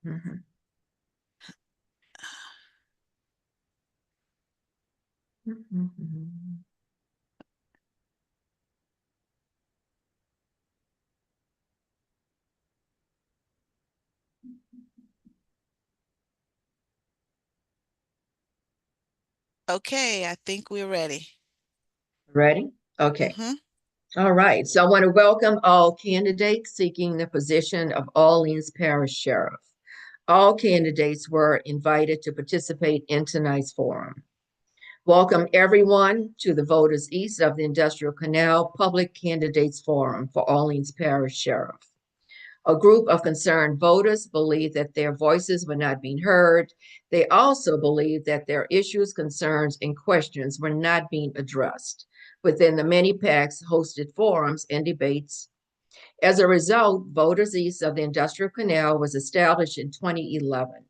Mhm. Mhm. Okay, I think we're ready. Ready? Okay. Mm-hmm. All right. So I want to welcome all candidates seeking the position of Orleans Parish Sheriff. All candidates were invited to participate in tonight's forum. Welcome everyone to the Voters East of the Industrial Canal Public Candidates Forum for Orleans Parish Sheriff. A group of concerned voters believe that their voices were not being heard. They also believe that their issues, concerns, and questions were not being addressed within the many PACs hosted forums and debates. As a result, Voters East of the Industrial Canal was established in 2011.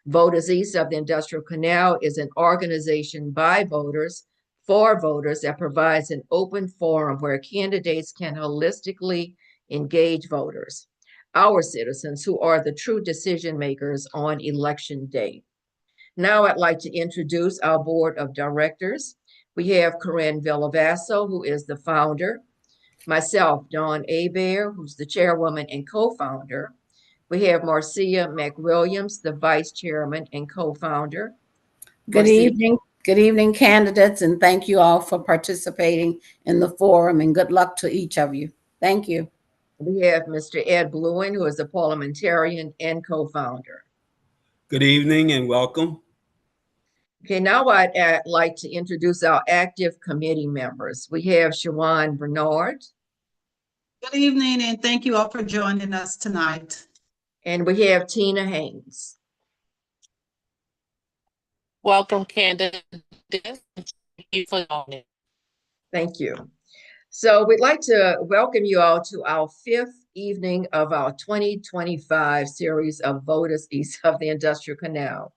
Voters East of the Industrial Canal is an organization by voters for voters that provides an open forum where candidates can holistically engage voters, our citizens who are the true decision makers on election day. Now I'd like to introduce our board of directors. We have Corinne Villavasso, who is the founder, myself, Dawn Abear, who's the chairwoman and co-founder. We have Marcia McWilliams, the vice chairman and co-founder. Good Marcia, evening. Good evening, candidates, and thank you all for participating in the forum, and good luck to each of you. Thank you. we have Mr. Ed Bluen, who is a parliamentarian and co-founder. Good evening and welcome. Okay, now I'd like to introduce our active committee members. We have Shawan Bernard. Good evening, and thank you all for joining us tonight. And we have Tina Haynes. Welcome, candidates. Thank you for joining. Thank you. So we'd like to welcome you all to our fifth evening of our 2025 series of Voters East of the Industrial Canal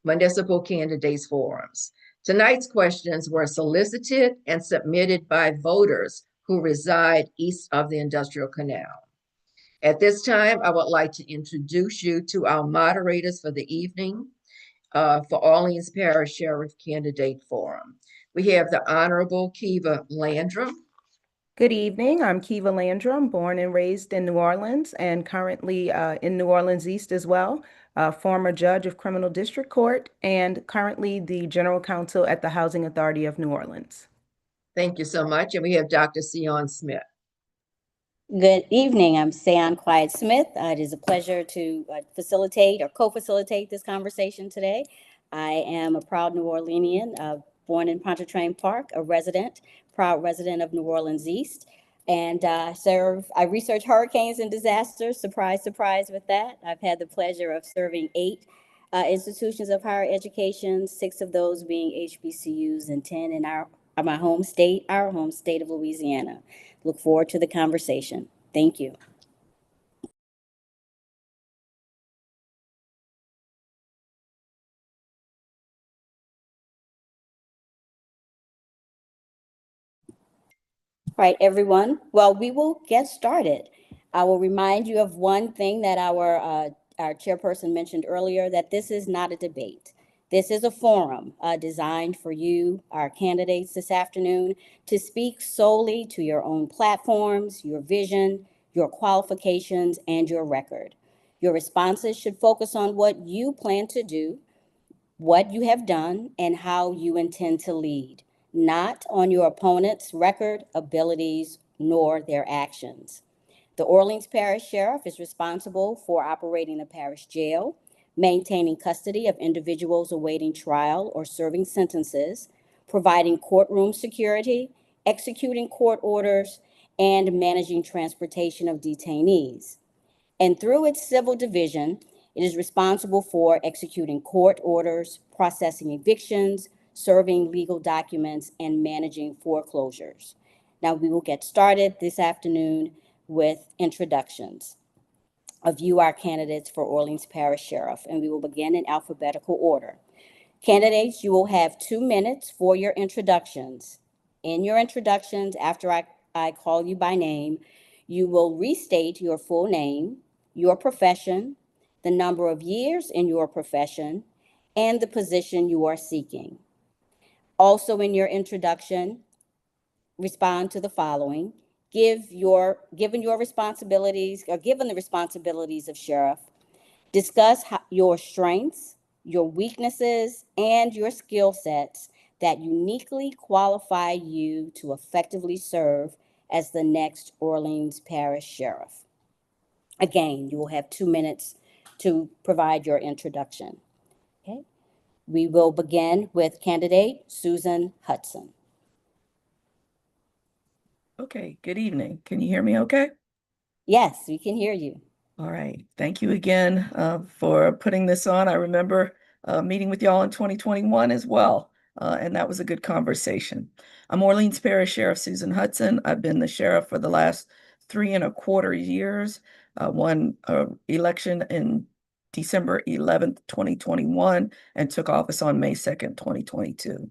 Municipal Candidates Forums. Tonight's questions were solicited and submitted by voters who reside east of the Industrial Canal. At this time, I would like to introduce you to our moderators for the evening for Orleans Parish Sheriff Candidate Forum. We have the Honorable Kiva Landrum. Good evening. I'm Kiva Landrum, born and raised in New Orleans and currently in New Orleans East as well, former judge of Criminal District Court and currently the General Counsel at the Housing Authority of New Orleans. Thank you so much. And we have Dr. Sion Smith. Good evening. I'm Sayon Quiet Smith. It is a pleasure to facilitate or co-facilitate this conversation today. I am a proud New Orleanian, born in Pontchartrain Park, a resident, proud resident of New Orleans East, and I research hurricanes and disasters. Surprise, surprise with that. I've had the pleasure of serving 8 institutions of higher education, 6 of those being HBCUs and 10 in our home state of Louisiana. Look forward to the conversation. Thank you. All right, everyone. Well, we will get started. I will remind you of one thing that our chairperson mentioned earlier, that this is not a debate. This is a forum designed for you, our candidates this afternoon, to speak solely to your own platforms, your vision, your qualifications, and your record. Your responses should focus on what you plan to do, what you have done, and how you intend to lead, not on your opponent's record, abilities, nor their actions. The Orleans Parish Sheriff is responsible for operating the parish jail, maintaining custody of individuals awaiting trial or serving sentences, providing courtroom security, executing court orders, and managing transportation of detainees. And through its civil division, it is responsible for executing court orders, processing evictions, serving legal documents, and managing foreclosures. Now, we will get started this afternoon with introductions of you, our candidates for Orleans Parish Sheriff, and we will begin in alphabetical order. Candidates, you will have 2 minutes for your introductions. In your introductions, after I call you by name, you will restate your full name, your profession, the number of years in your profession, and the position you are seeking. Also, in your introduction, respond to the following. Given the responsibilities of sheriff, discuss your strengths, your weaknesses, and your skill sets that uniquely qualify you to effectively serve as the next Orleans Parish Sheriff. Again, you will have 2 minutes to provide your introduction. Okay. We will begin with candidate Susan Hudson. Okay, good evening. Can you hear me okay? Yes, we can hear you. All right. Thank you again for putting this on. I remember meeting with y'all in 2021 as well, and that was a good conversation. I'm Orleans Parish Sheriff Susan Hudson. I've been the sheriff for the last 3¼ years. Won election in December 11th, 2021, and took office on May 2nd, 2022.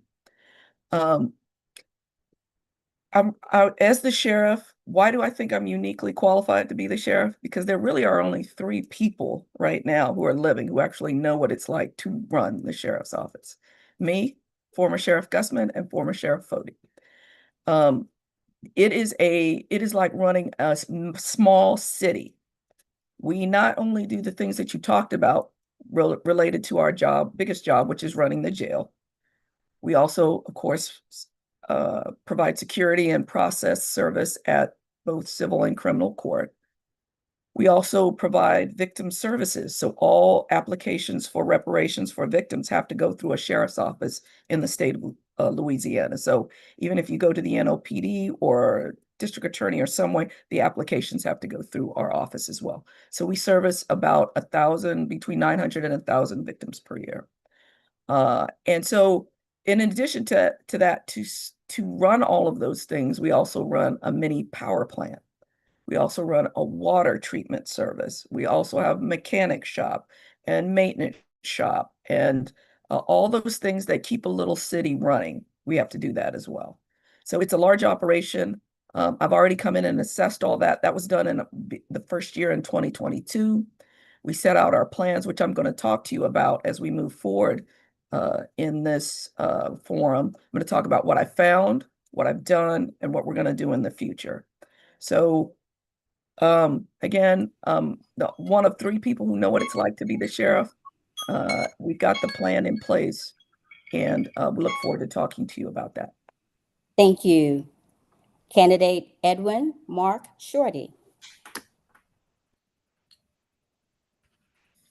As the sheriff, why do I think I'm uniquely qualified to be the sheriff? Because there really are only 3 people right now who are living who actually know what it's like to run the sheriff's office. Me, former Sheriff Gussman, and former Sheriff Fody. It is like running a small city. We not only do the things that you talked about related to our biggest job, which is running the jail. We also, of course, provide security and process service at both civil and criminal court. We also provide victim services. So all applications for reparations for victims have to go through a sheriff's office in the state of Louisiana. So even if you go to the NOPD or district attorney or someone, the applications have to go through our office as well. So we service about between 900 and 1,000 victims per year. And so in addition to that, to run all of those things, we also run a mini power plant. We also run a water treatment service. We also have mechanic shop and maintenance shop and all those things that keep a little city running. We have to do that as well. So it's a large operation. I've already come in and assessed all that. That was done in the first year in 2022. We set out our plans, which I'm going to talk to you about as we move forward in this forum. I'm going to talk about what I found, what I've done, and what we're going to do in the future. So again, one of 3 people who know what it's like to be the sheriff. We've got the plan in place, and we look forward to talking to you about that. Thank you. Candidate Edwin Mark Shorty.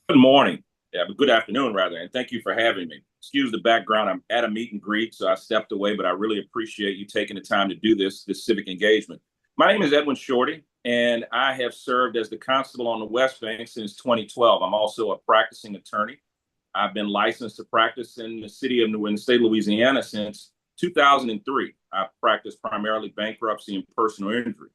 Good morning. Yeah, but good afternoon, rather, and thank you for having me. Excuse the background. I'm at a meet and greet, so I stepped away, but I really appreciate you taking the time to do this civic engagement. My name is Edwin Shorty, and I have served as the constable on the West Bank since 2012. I'm also a practicing attorney. I've been licensed to practice in the state of Louisiana since 2003. I've practiced primarily bankruptcy and personal injury.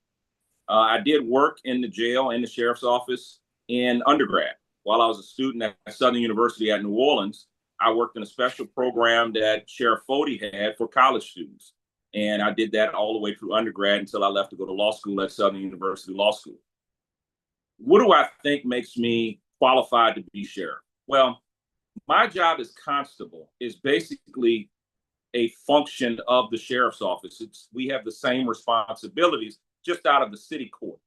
I did work in the jail and the sheriff's office in undergrad. While I was a student at Southern University at New Orleans, I worked in a special program that Sheriff Fody had for college students. And I did that all the way through undergrad until I left to go to law school at Southern University Law School. What do I think makes me qualified to be sheriff? Well, my job as constable is basically a function of the sheriff's office. We have the same responsibilities just out of the city court.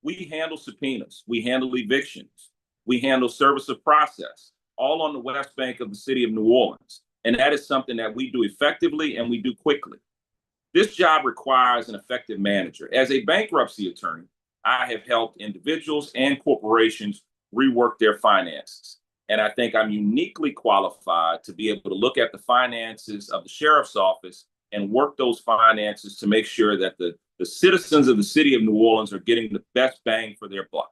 We handle subpoenas, we handle evictions, we handle service of process, all on the West Bank of the city of New Orleans. And that is something that we do effectively and we do quickly. This job requires an effective manager. As a bankruptcy attorney, I have helped individuals and corporations rework their finances. And I think I'm uniquely qualified to be able to look at the finances of the sheriff's office and work those finances to make sure that the citizens of the city of New Orleans are getting the best bang for their buck.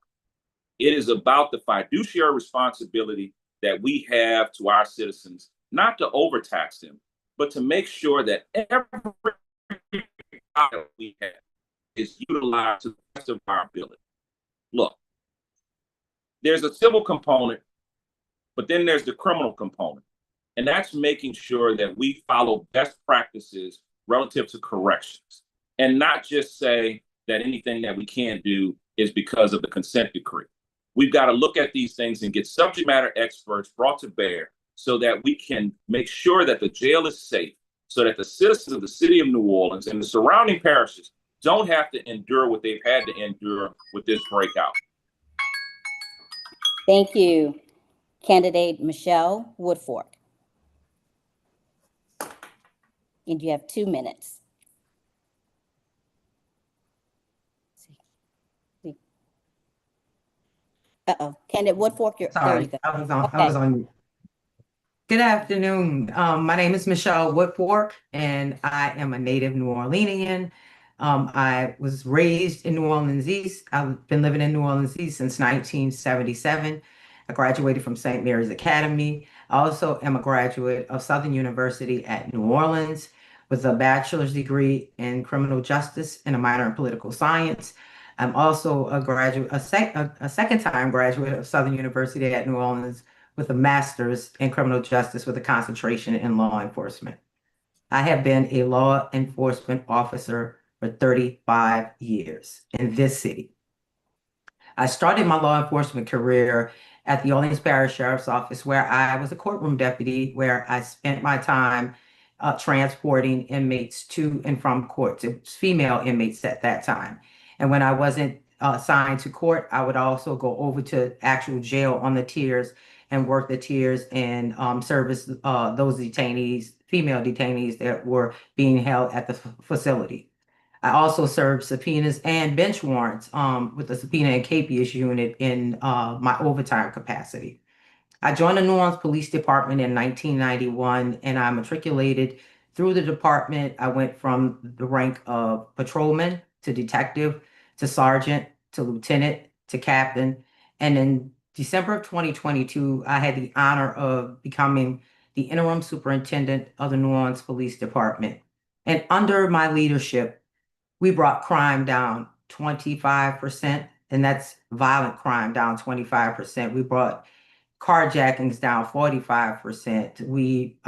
It is about the fiduciary responsibility that we have to our citizens, not to overtax them, but to make sure that every dollar we have is utilized to the best of our ability. Look, there's a civil component, but then there's the criminal component. And that's making sure that we follow best practices relative to corrections and not just say that anything that we can't do is because of the consent decree. We've got to look at these things and get subject matter experts brought to bear so that we can make sure that the jail is safe, so that the citizens of the city of New Orleans and the surrounding parishes don't have to endure what they've had to endure with this breakout. Thank you, candidate Michelle Woodfork. And you have 2 minutes. Uh-oh, candidate Woodfork, there you Sorry, go. I was on, Okay. I was on mute. Good afternoon. My name is Michelle Woodfork, and I am a native New Orleanian. I was raised in New Orleans East. I've been living in New Orleans East since 1977. I graduated from St. Mary's Academy. I also am a graduate of Southern University at New Orleans with a bachelor's degree in criminal justice and a minor in political science. I'm also a graduate, a second-time graduate of Southern University at New Orleans with a master's in criminal justice with a concentration in law enforcement. I have been a law enforcement officer for 35 years in this city. I started my law enforcement career at the Orleans Parish Sheriff's Office, where I was a courtroom deputy, where I spent my time transporting inmates to and from courts. It was female inmates at that time. And when I wasn't assigned to court, I would also go over to actual jail on the tiers and work the tiers and service those detainees, female detainees that were being held at the facility. I also served subpoenas and bench warrants with the subpoena and capious unit in my overtime capacity. I joined the New Orleans Police Department in 1991, and I matriculated through the department. I went from the rank of patrolman to detective to sergeant to lieutenant to captain. And in December of 2022, I had the honor of becoming the interim superintendent of the New Orleans Police Department. And under my leadership, we brought crime down 25%, and that's violent crime down 25%. We brought carjackings down 45%. We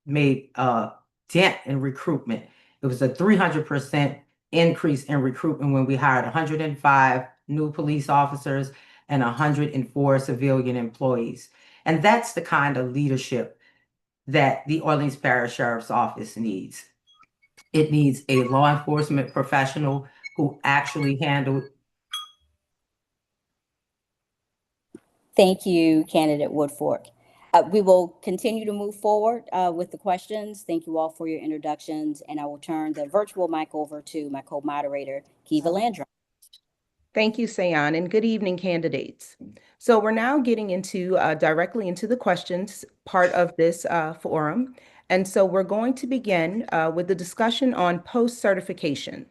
made a dent in recruitment. It was a 300% increase in recruitment when we hired 105 new police officers and 104 civilian employees. And that's the kind of leadership that the Orleans Parish Sheriff's Office needs. It needs a law enforcement professional who actually handled. Thank you, candidate Woodfork. We will continue to move forward with the questions. Thank you all for your introductions, and I will turn the virtual mic over to my co-moderator, Kiva Landrum. Thank you, Sayan, and good evening, candidates. So we're now getting into directly into the questions part of this forum. And so we're going to begin with the discussion on post-certification.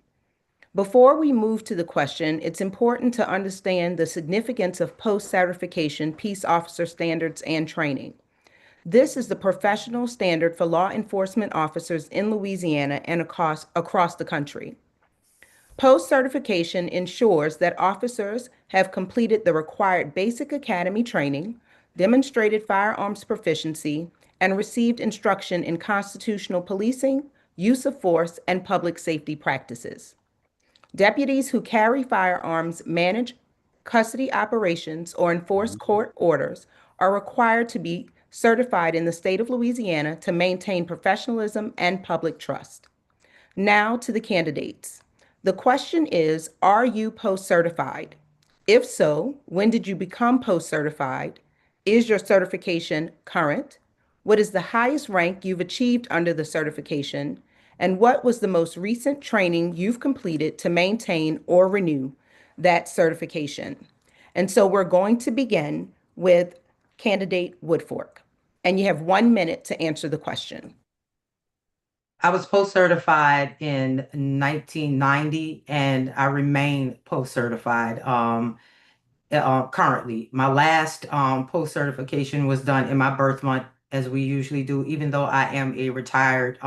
Before we move to the question, it's important to understand the significance of post-certification peace officer standards and training. This is the professional standard for law enforcement officers in Louisiana and across the country. Post-certification ensures that officers have completed the required basic academy training, demonstrated firearms proficiency, and received instruction in constitutional policing, use of force, and public safety practices. Deputies who carry firearms, manage custody operations, or enforce court orders are required to be certified in the state of Louisiana to maintain professionalism and public trust. Now to the candidates. The question is, are you post-certified? If so, when did you become post-certified? Is your certification current? What is the highest rank you've achieved under the certification? And what was the most recent training you've completed to maintain or renew that certification? And so we're going to begin with candidate Woodfork. And you have 1 minute to answer the question. I was post-certified in 1990, and I remain post-certified currently. My last post-certification was done in my birth month, as we usually do, even though I am a retired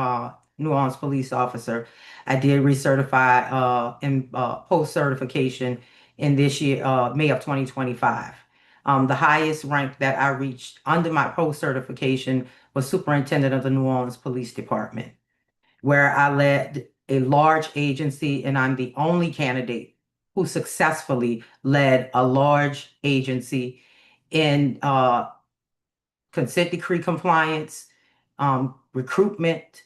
New Orleans police officer. I did recertify in post-certification in this year, May of 2025. The highest rank that I reached under my post-certification was superintendent of the New Orleans Police Department, where I led a large agency, and I'm the only candidate who successfully led a large agency in consent decree compliance, recruitment.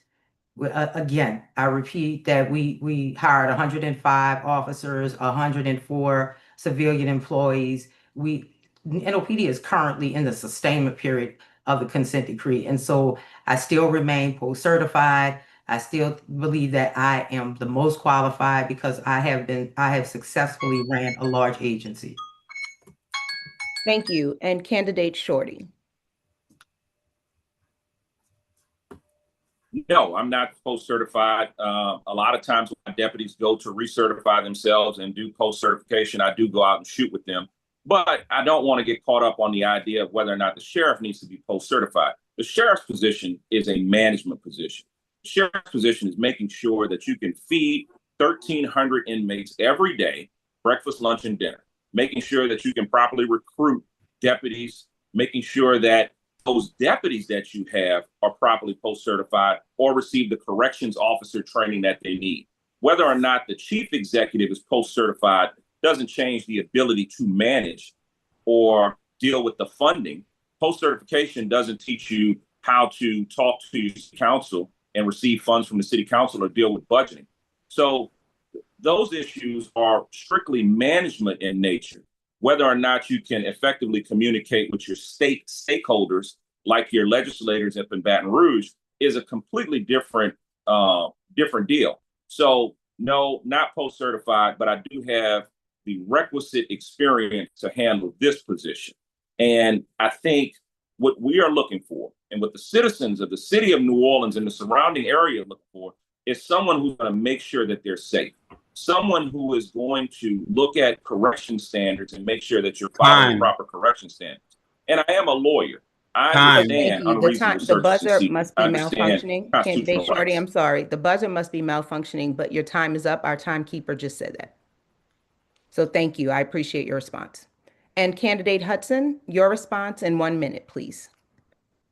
Again, I repeat that we hired 105 officers, 104 civilian employees. NOPD is currently in the sustainment period of the consent decree. And so I still remain post-certified. I still believe that I am the most qualified because I have successfully ran a large agency. Thank you. And candidate Shorty. No, I'm not post-certified. A lot of times when deputies go to recertify themselves and do post-certification, I do go out and shoot with them. But I don't want to get caught up on the idea of whether or not the sheriff needs to be post-certified. The sheriff's position is a management position. The sheriff's position is making sure that you can feed 1,300 inmates every day, breakfast, lunch, and dinner, making sure that you can properly recruit deputies, making sure that those deputies that you have are properly post-certified or receive the corrections officer training that they need. Whether or not the chief executive is post-certified doesn't change the ability to manage or deal with the funding. Post-certification doesn't teach you how to talk to your council and receive funds from the city council or deal with budgeting. So those issues are strictly management in nature. Whether or not you can effectively communicate with your state stakeholders, like your legislators up in Baton Rouge, is a completely different deal. So no, not post-certified, but I do have the requisite experience to handle this position. And I think what we are looking for and what the citizens of the city of New Orleans and the surrounding area look for is someone who's going to make sure that they're safe. Someone who is going to look at correction standards and make sure that you're following proper correction standards. And I am a lawyer. I understand unreasonable The searches and buzzer seizures. must be I understand malfunctioning. constitutional Candidate Shorty, rights. I'm sorry. The buzzer must be malfunctioning, but your time is up. Our timekeeper just said that. So thank you. I appreciate your response. And candidate Hudson, your response in 1 minute, please.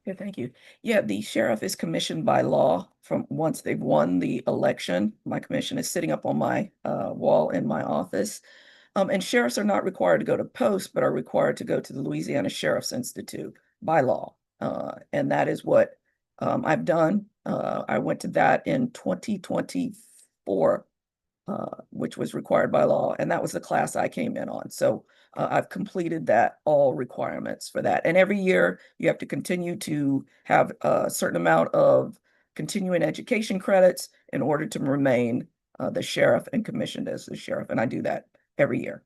Yeah, thank you. Yeah, the sheriff is commissioned by law from once they've won the election. My commission is sitting up on my wall in my office. And sheriffs are not required to go to post, but are required to go to the Louisiana Sheriff's Institute by law. And that is what I've done. I went to that in 2024, which was required by law. And that was the class I came in on. So I've completed that, all requirements for that. And every year you have to continue to have a certain amount of continuing education credits in order to remain the sheriff and commissioned as the sheriff. And I do that every year.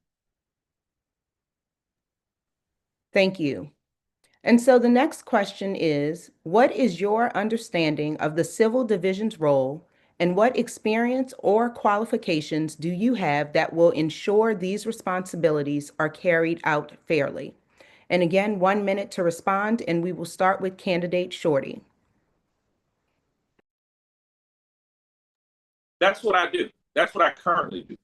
Thank you. And so the next question is, what is your understanding of the civil division's role, and what experience or qualifications do you have that will ensure these responsibilities are carried out fairly? And again, 1 minute to respond, and we will start with candidate Shorty. That's what I do. That's what I currently do.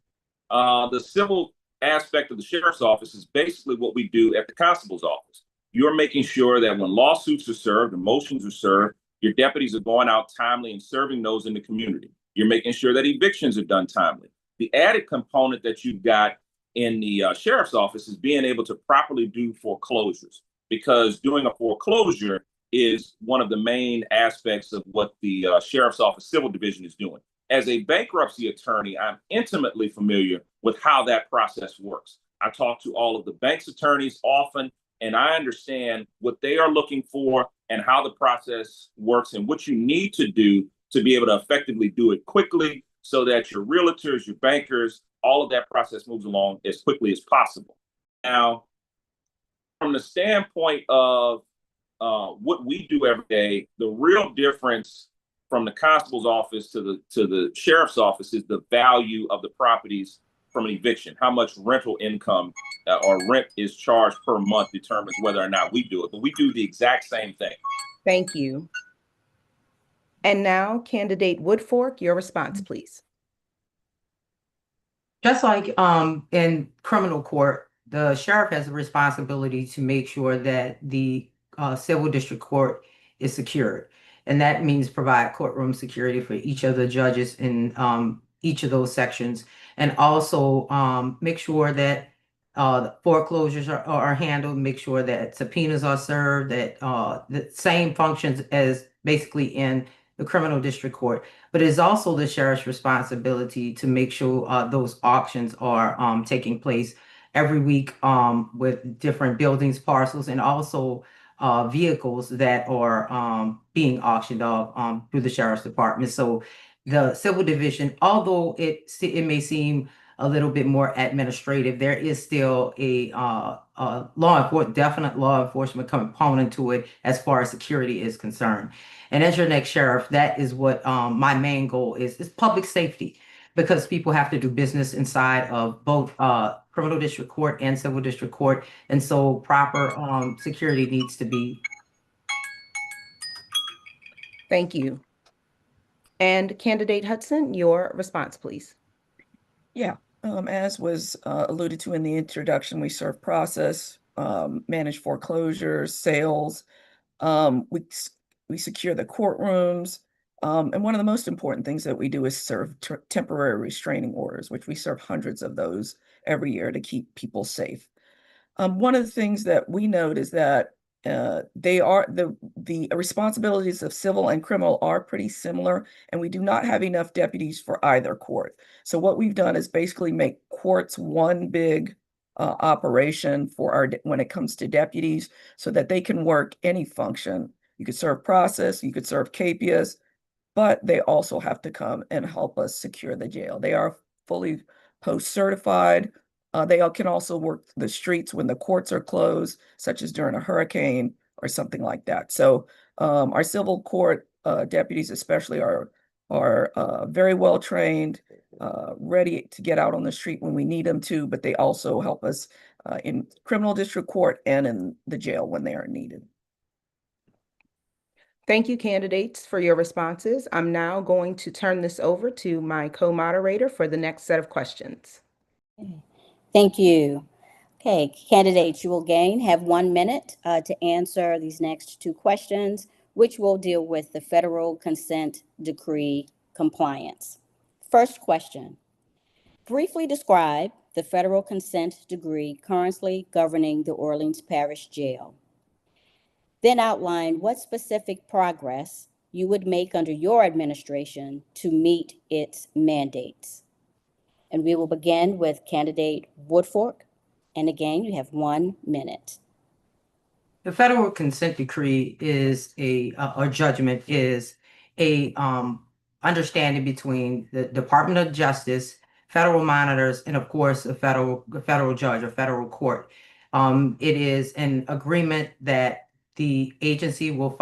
The civil aspect of the sheriff's office is basically what we do at the constable's office. You're making sure that when lawsuits are served and motions are served, your deputies are going out timely and serving those in the community. You're making sure that evictions are done timely. The added component that you've got in the sheriff's office is being able to properly do foreclosures, because doing a foreclosure is one of the main aspects of what the sheriff's office civil division is doing. As a bankruptcy attorney, I'm intimately familiar with how that process works. I talk to all of the bank's attorneys often, and I understand what they are looking for and how the process works and what you need to do to be able to effectively do it quickly so that your realtors, your bankers, all of that process moves along as quickly as possible. Now, from the standpoint of what we do every day, the real difference from the constable's office to the sheriff's office is the value of the properties from an eviction. How much rental income or rent is charged per month determines whether or not we do it, but we do the exact same thing. Thank you. And now, candidate Woodfork, your response, please. Just like in criminal court, the sheriff has a responsibility to make sure that the civil district court is secured. And that means provide courtroom security for each of the judges and each of those sections, and also make sure that foreclosures are handled, make sure that subpoenas are served, that the same functions as basically in the criminal district court. But it's also the sheriff's responsibility to make sure those auctions are taking place every week with different buildings, parcels, and also vehicles that are being auctioned off through the sheriff's department. So the civil division, although it may seem a little bit more administrative, there is still a definite law enforcement component to it as far as security is concerned. And as your next sheriff, that is what my main goal is public safety, because people have to do business inside of both criminal district court and civil district court. And so proper security needs to be. Thank you. And Candidate Hudson, your response, please. Yeah, as was alluded to in the introduction, we serve process, manage foreclosures, sales. We secure the courtrooms. And one of the most important things that we do is serve temporary restraining orders, which we serve hundreds of those every year to keep people safe. One of the things that we note is that they are the responsibilities of civil and criminal are pretty similar, and we do not have enough deputies for either court. So what we've done is basically make courts one big operation for when it comes to deputies, so that they can work any function. You could serve process, you could serve capias, but they also have to come and help us secure the jail. They are fully post certified. They can also work the streets when the courts are closed, such as during a hurricane or something like that. So our civil court deputies especially are very well trained, ready to get out on the street when we need them to, but they also help us in criminal district court and in the jail when they are needed. Thank you, candidates, for your responses. I'm now going to turn this over to my co-moderator for the next set of questions. Thank you. Okay, candidates, you will again have 1 minute to answer these next 2 questions, which will deal with the federal consent decree compliance. First question, briefly describe the federal consent decree currently governing the Orleans Parish Jail. Then outline what specific progress you would make under your administration to meet its mandates. And we will begin with candidate Woodfork. And again, you have 1 minute. The federal consent decree is or judgment is a understanding between the Department of Justice, federal monitors, and of course a federal judge or federal court. It is an agreement that the agency will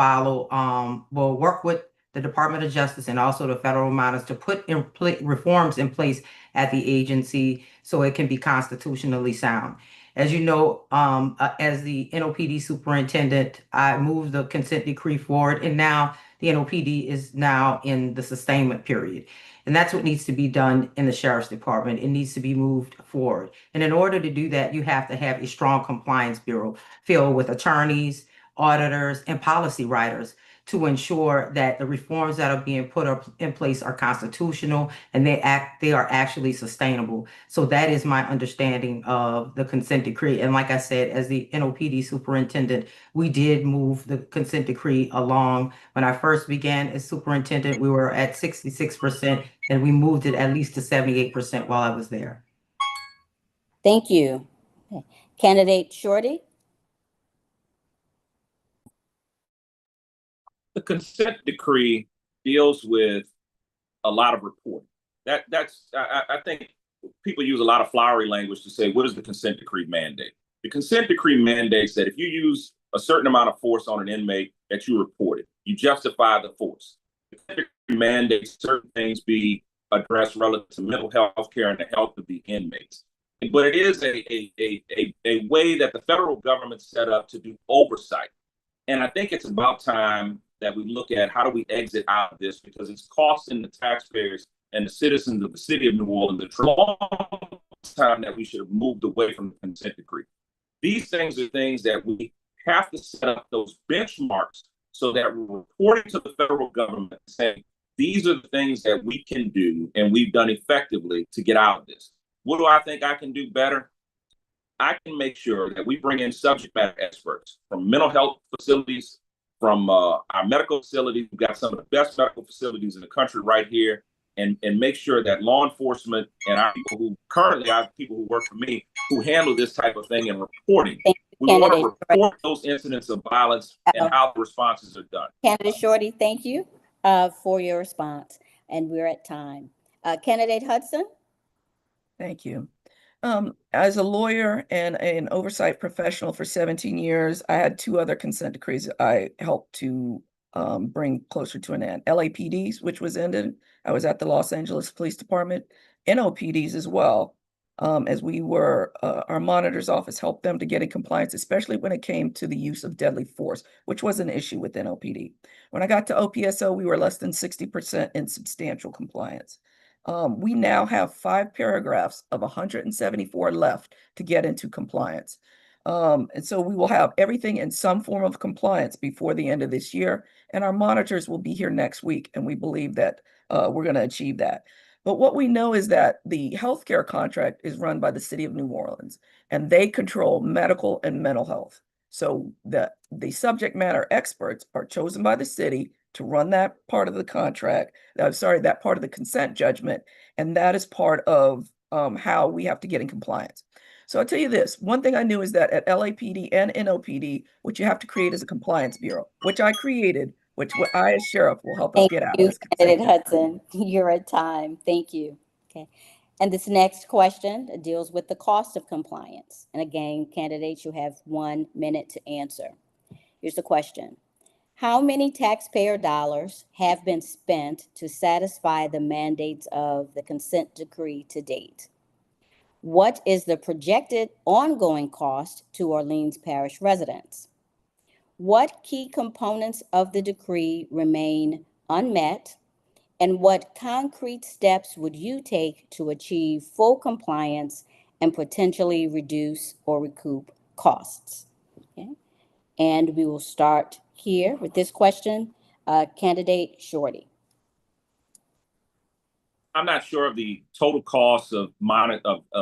will work with the Department of Justice and also the federal monitors to put reforms in place at the agency so it can be constitutionally sound. As you know, as the NOPD superintendent, I moved the consent decree forward, and now the NOPD is now in the sustainment period. And that's what needs to be done in the Sheriff's Department. It needs to be moved forward. And in order to do that, you have to have a strong compliance bureau filled with attorneys, auditors, and policy writers to ensure that the reforms that are being put up in place are constitutional and they are actually sustainable. So that is my understanding of the consent decree. And like I said, as the NOPD superintendent, we did move the consent decree along. When I first began as superintendent, we were at 66%, and we moved it at least to 78% while I was there. Thank you. Okay. Candidate Shorty. The consent decree deals with a lot of reporting. I think people use a lot of flowery language to say, what does the consent decree mandate? The consent decree mandates that if you use a certain amount of force on an inmate, that you report it. You justify the force. The consent decree mandates certain things be addressed relative to mental health care and the health of the inmates. But it is a way that the federal government set up to do oversight. And I think it's about time that we look at how do we exit out of this, because it's costing the taxpayers and the citizens of the city of New Orleans a long time that we should have moved away from the consent decree. These things are things that we have to set up those benchmarks so that we're reporting to the federal government saying, these are the things that we can do and we've done effectively to get out of this. What do I think I can do better? I can make sure that we bring in subject matter experts from mental health facilities, from our medical facilities. We've got some of the best medical facilities in the country right here, and make sure that law enforcement and our people who currently are people who work for me who handle this type of thing and reporting. We want to report those incidents of violence and how the responses are done. Candidate Shorty, thank you for your response. And we're at time. Candidate Hudson? Thank you. As a lawyer and an oversight professional for 17 years, I had two other consent decrees I helped to bring closer to an end. LAPDs, which was ended. I was at the Los Angeles Police Department. NOPDs as well, as we were, our monitor's office helped them to get in compliance, especially when it came to the use of deadly force, which was an issue with NOPD. When I got to OPSO, we were less than 60% in substantial compliance. We now have 5 paragraphs of 174 left to get into compliance. And so we will have everything in some form of compliance before the end of this year. And our monitors will be here next week. And we believe that we're going to achieve that. But what we know is that the healthcare contract is run by the city of New Orleans, and they control medical and mental health. So the subject matter experts are chosen by the city to run that part of the contract, that part of the consent judgment, and that is part of how we have to get in compliance. So I'll tell you this, one thing I knew is that at LAPD and NOPD, what you have to create is a compliance bureau, which I created, which I as sheriff will help us get out of this. Candidate Hudson, you're at time. Thank you. Okay. And this next question deals with the cost of compliance. And again, candidates, you have 1 minute to answer. Here's the question. How many taxpayer dollars have been spent to satisfy the mandates of the consent decree to date? What is the projected ongoing cost to Orleans Parish residents? What key components of the decree remain unmet? And what concrete steps would you take to achieve full compliance and potentially reduce or recoup costs? Okay. And we will start here with this question. Candidate Shorty. I'm not sure of the total cost of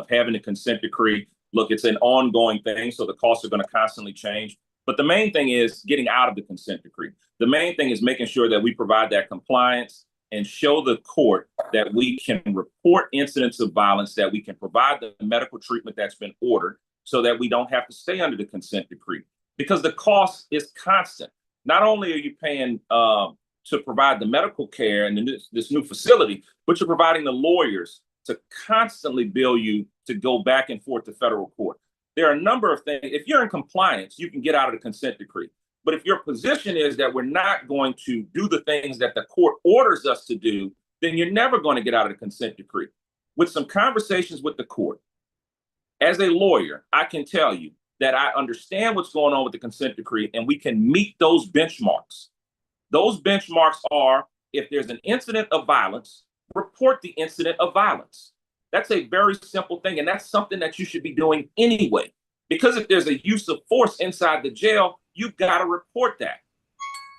having a consent decree. Look, it's an ongoing thing, so the costs are going to constantly change. But the main thing is getting out of the consent decree. The main thing is making sure that we provide that compliance and show the court that we can report incidents of violence, that we can provide the medical treatment that's been ordered so that we don't have to stay under the consent decree. Because the cost is constant. Not only are you paying to provide the medical care in this new facility, but you're providing the lawyers to constantly bill you to go back and forth to federal court. There are a number of things. If you're in compliance, you can get out of the consent decree. But if your position is that we're not going to do the things that the court orders us to do, then you're never going to get out of the consent decree. With some conversations with the court, as a lawyer, I can tell you that I understand what's going on with the consent decree, and we can meet those benchmarks. Those benchmarks are, if there's an incident of violence, report the incident of violence. That's a very simple thing, and that's something that you should be doing anyway. Because if there's a use of force inside the jail, you've got to report that.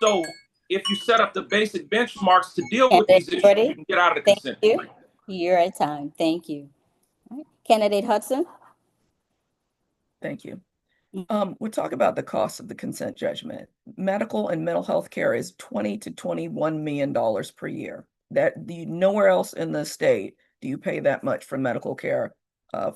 So if you set up the basic benchmarks to deal with these issues, you can get out of the consent decree. You're at time. Thank you. All right. Candidate Hudson. Thank you. We'll talk about the cost of the consent judgment. Medical and mental health care is $20 to $21 million per year. Nowhere else in the state do you pay that much for medical care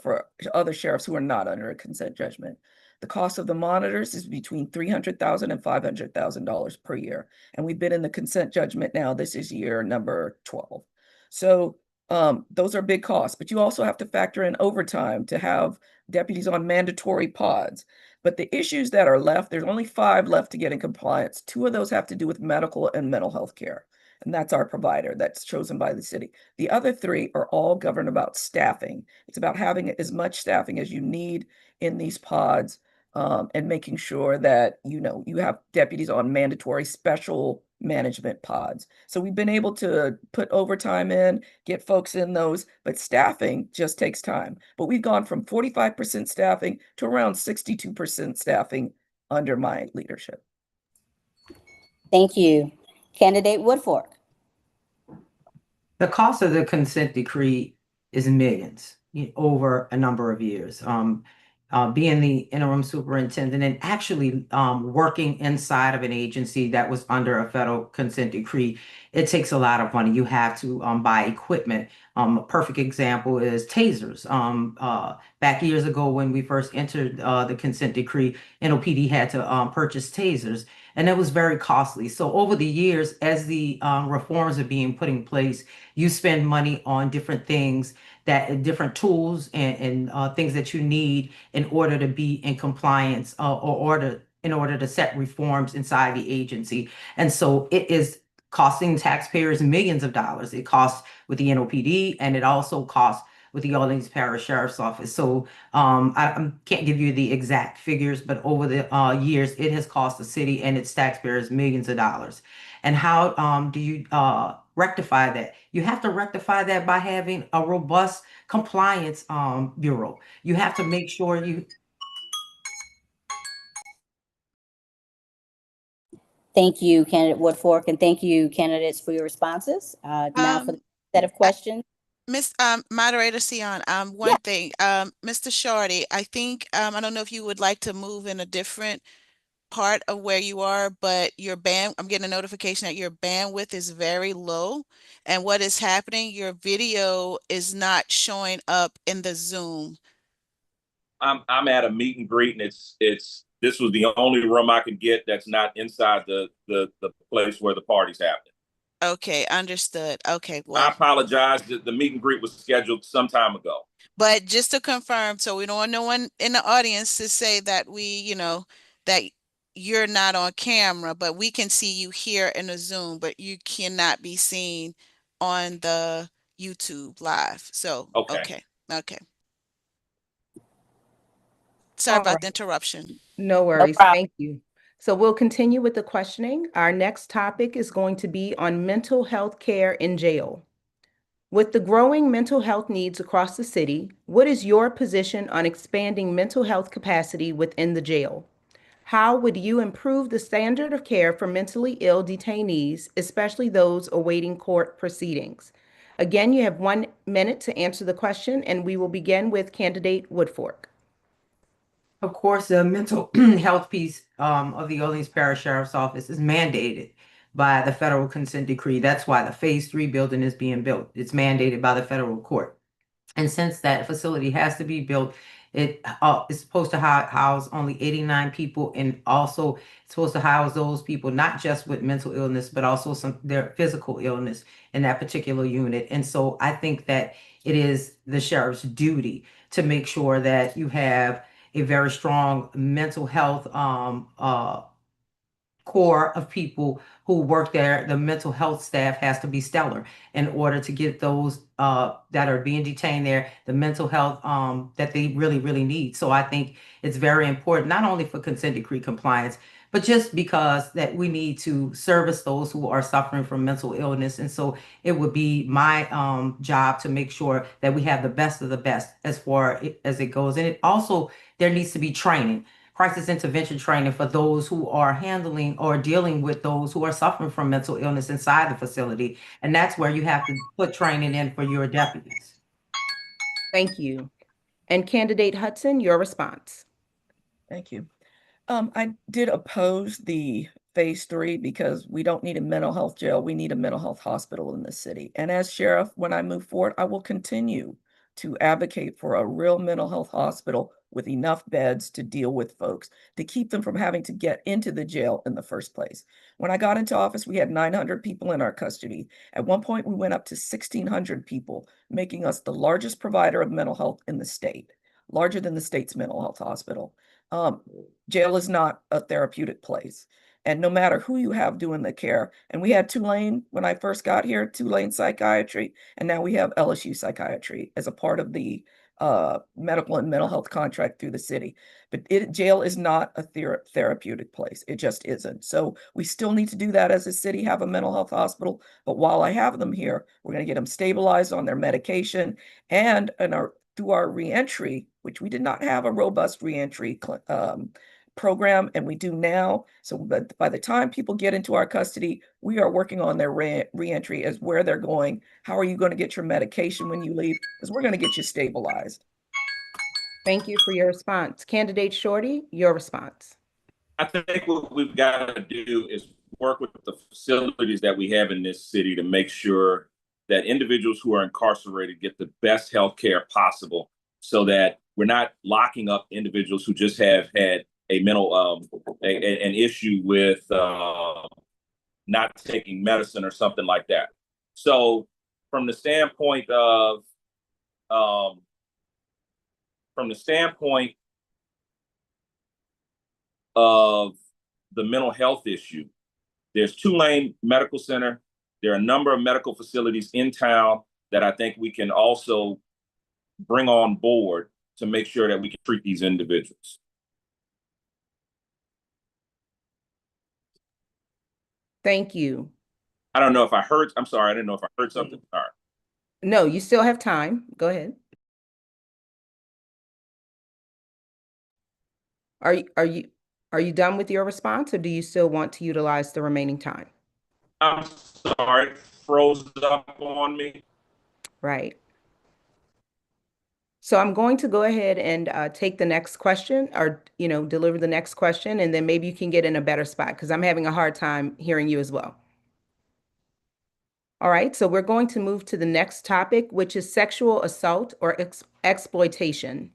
for other sheriffs who are not under a consent judgment. The cost of the monitors is between $300,000 and $500,000 per year. And we've been in the consent judgment now. This is year number 12. So those are big costs, but you also have to factor in overtime to have deputies on mandatory pods. But the issues that are left, there's only 5 left to get in compliance. 2 of those have to do with medical and mental health care. And that's our provider that's chosen by the city. The other 3 are all governed about staffing. It's about having as much staffing as you need in these pods and making sure that, you have deputies on mandatory special management pods. So we've been able to put overtime in, get folks in those, but staffing just takes time. But we've gone from 45% staffing to around 62% staffing under my leadership. Thank you. Candidate Woodfork. The cost of the consent decree is millions over a number of years. Being the interim superintendent and actually working inside of an agency that was under a federal consent decree, it takes a lot of money. You have to buy equipment. A perfect example is tasers. Back years ago when we first entered the consent decree, NOPD had to purchase tasers, and it was very costly. So over the years, as the reforms are being put in place, you spend money on different things, that different tools and things that you need in order to be in compliance in order to set reforms inside the agency. And so it is costing taxpayers millions of dollars. It costs with the NOPD, and it also costs with the Orleans Parish Sheriff's Office. So I can't give you the exact figures, but over the years, it has cost the city and its taxpayers millions of dollars. And how do you rectify that? You have to rectify that by having a robust compliance bureau. You have to make sure you. Thank you, candidate Woodfork, and thank you, candidates, for your responses. Now for the set of questions. Miss Moderator Sion, one thing, Mr. Shorty, I think I don't know if you would like to move in a different part of where you are, but I'm getting a notification that your bandwidth is very low, and what is happening, your video is not showing up in the Zoom. I'm at a meet and greet, and this was the only room I could get that's not inside the place where the party's happening. Okay, understood. Okay, I well, apologize. The meet and greet was scheduled some time ago. but just to confirm, so we don't want no one in the audience to say that that you're not on camera, but we can see you here in the Zoom, but you cannot be seen on the YouTube live. So, Okay. okay. Sorry All about right. the interruption. No worries. problem. Thank you. So we'll continue with the questioning. Our next topic is going to be on mental health care in jail. With the growing mental health needs across the city, what is your position on expanding mental health capacity within the jail? How would you improve the standard of care for mentally ill detainees, especially those awaiting court proceedings? Again, you have 1 minute to answer the question, and we will begin with candidate Woodfork. Of course, the mental health piece of the Orleans Parish Sheriff's Office is mandated by the federal consent decree. That's why the Phase 3 building is being built. It's mandated by the federal court. And since that facility has to be built, it is supposed to house only 89 people, and also it's supposed to house those people not just with mental illness, but also their physical illness in that particular unit. And so I think that it is the sheriff's duty to make sure that you have a very strong mental health core of people who work there. The mental health staff has to be stellar in order to get those that are being detained there the mental health that they really, really need. So I think it's very important, not only for consent decree compliance, but just because that we need to service those who are suffering from mental illness. And so it would be my job to make sure that we have the best of the best as far as it goes. And it also, there needs to be training, crisis intervention training for those who are handling or dealing with those who are suffering from mental illness inside the facility. And that's where you have to put training in for your deputies. Thank you. And candidate Hudson, your response. Thank you. I did oppose the Phase 3 because we don't need a mental health jail. We need a mental health hospital in the city. And as sheriff, when I move forward, I will continue to advocate for a real mental health hospital with enough beds to deal with folks, to keep them from having to get into the jail in the first place. When I got into office, we had 900 people in our custody. At one point, we went up to 1,600 people, making us the largest provider of mental health in the state, larger than the state's mental health hospital. Jail is not a therapeutic place. And no matter who you have doing the care, and we had Tulane when I first got here, Tulane psychiatry, and now we have LSU psychiatry as a part of the medical and mental health contract through the city. But jail is not a therapeutic place. It just isn't. So we still need to do that as a city, have a mental health hospital. But while I have them here, we're going to get them stabilized on their medication, and through our reentry, which we did not have a robust reentry program, and we do now. So by the time people get into our custody, we are working on their reentry as where they're going. How are you going to get your medication when you leave? Because we're going to get you stabilized. Thank you for your response. Candidate Shorty, your response. I think what we've got to do is work with the facilities that we have in this city to make sure that individuals who are incarcerated get the best health care possible, so that we're not locking up individuals who just have had a mental an issue with not taking medicine or something like that. So from the standpoint of the mental health issue, there's Tulane Medical Center. There are a number of medical facilities in town that I think we can also bring on board to make sure that we can treat these individuals. Thank you. I don't know if I heard, I'm sorry, I didn't know if I heard something. All right. No, you still have time. Go ahead. Are you done with your response, or do you still want to utilize the remaining time? I'm sorry, it froze up on me. Right. So I'm going to go ahead and take the next question, or, deliver the next question, and then maybe you can get in a better spot, because I'm having a hard time hearing you as well. All right, so we're going to move to the next topic, which is sexual assault or exploitation.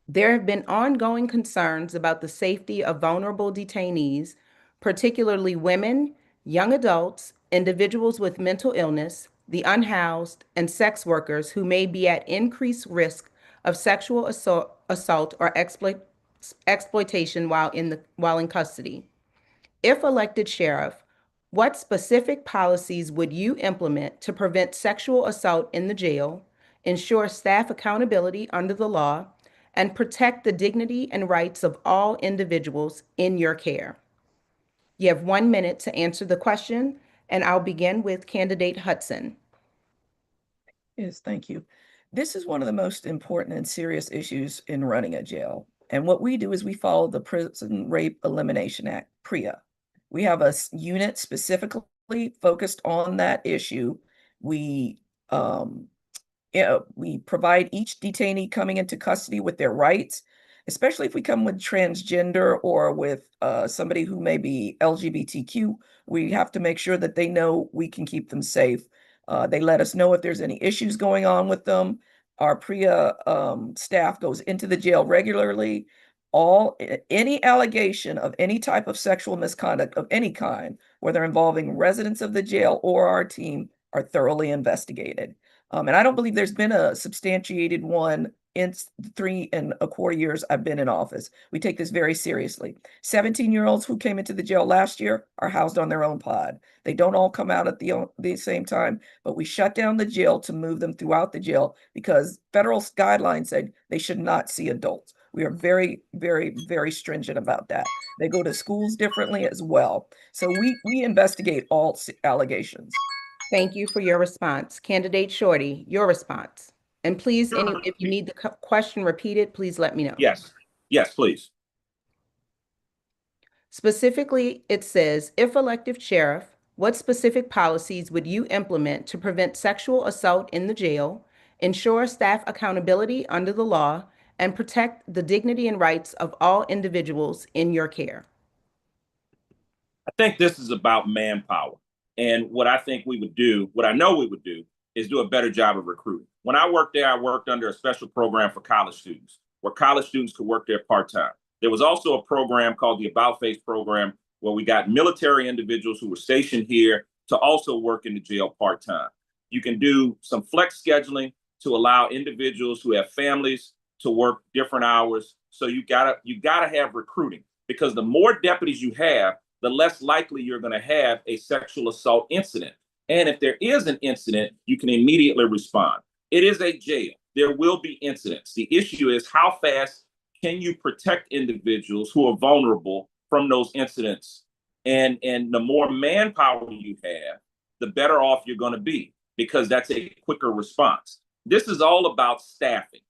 There have been ongoing concerns about the safety of vulnerable detainees, particularly women, young adults, individuals with mental illness, the unhoused, and sex workers who may be at increased risk of sexual assault or exploitation while in custody. If elected sheriff, what specific policies would you implement to prevent sexual assault in the jail, ensure staff accountability under the law, and protect the dignity and rights of all individuals in your care? You have 1 minute to answer the question, and I'll begin with candidate Hudson. Yes, thank you. This is one of the most important and serious issues in running a jail. And what we do is we follow the Prison Rape Elimination Act, PREA. We have a unit specifically focused on that issue. We provide each detainee coming into custody with their rights, especially if we come with transgender or with somebody who may be LGBTQ. We have to make sure that they know we can keep them safe. They let us know if there's any issues going on with them. Our PREA staff goes into the jail regularly. Any allegation of any type of sexual misconduct of any kind, whether involving residents of the jail or our team, are thoroughly investigated. And I don't believe there's been a substantiated one in 3.25 years I've been in office. We take this very seriously. 17-year-olds who came into the jail last year are housed on their own pod. They don't all come out at the same time, but we shut down the jail to move them throughout the jail because federal guidelines said they should not see adults. We are very, very, very stringent about that. They go to schools differently as well. So we investigate all allegations. Thank you for your response. Candidate Shorty, your response. And please, if you need the question repeated, please let me know. Yes, please. Specifically, it says, if elected sheriff, what specific policies would you implement to prevent sexual assault in the jail, ensure staff accountability under the law, and protect the dignity and rights of all individuals in your care? I think this is about manpower. And what I think we would do, what I know we would do, is do a better job of recruiting. When I worked there, I worked under a special program for college students, where college students could work there part-time. There was also a program called the About Face program, where we got military individuals who were stationed here to also work in the jail part-time. You can do some flex scheduling to allow individuals who have families to work different hours. So you gotta have recruiting, because the more deputies you have, the less likely you're going to have a sexual assault incident. And if there is an incident, you can immediately respond. It is a jail. There will be incidents. The issue is, how fast can you protect individuals who are vulnerable from those incidents? And the more manpower you have, the better off you're going to be, because that's a quicker response. This is all about staffing.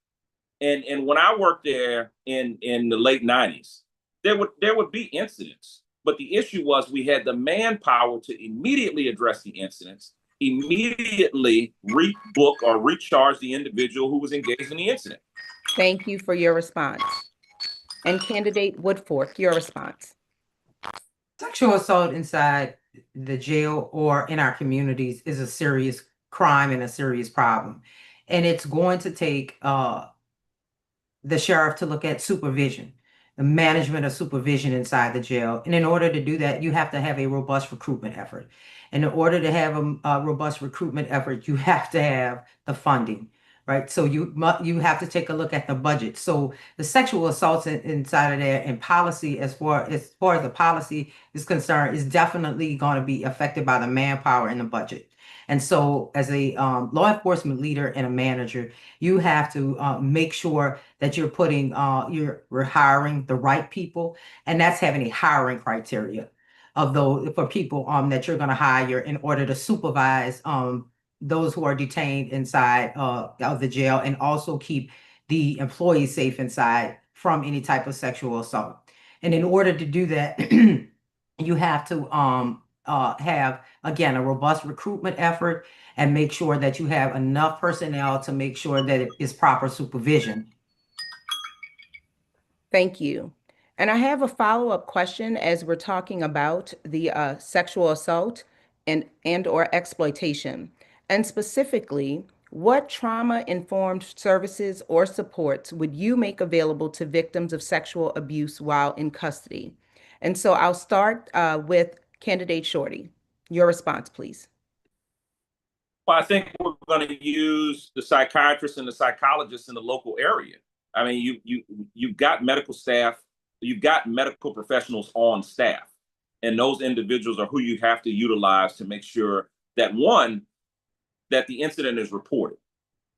And when I worked there in the late 90s, there would be incidents, but the issue was we had the manpower to immediately address the incidents, immediately rebook or recharge the individual who was engaged in the incident. Thank you for your response. And candidate Woodfork, your response. Sexual assault inside the jail or in our communities is a serious crime and a serious problem. And it's going to take the sheriff to look at supervision, the management of supervision inside the jail. And in order to do that, you have to have a robust recruitment effort. And in order to have a robust recruitment effort, you have to have the funding, right? So you have to take a look at the budget. So the sexual assaults inside of there and policy, as far as the policy is concerned, is definitely going to be affected by the manpower and the budget. And so as a law enforcement leader and a manager, you have to make sure that you're putting, you're hiring the right people, and that's having a hiring criteria of those for people that you're going to hire in order to supervise those who are detained inside of the jail, and also keep the employees safe inside from any type of sexual assault. And in order to do that, you have to have, again, a robust recruitment effort and make sure that you have enough personnel to make sure that it is proper supervision. Thank you. And I have a follow-up question as we're talking about the sexual assault and or exploitation. And specifically, what trauma-informed services or supports would you make available to victims of sexual abuse while in custody? And so I'll start with candidate Shorty. Your response, please. Well, I think we're going to use the psychiatrists and the psychologists in the local area. I mean, you've got medical staff, you've got medical professionals on staff, and those individuals are who you have to utilize to make sure that, one, that the incident is reported.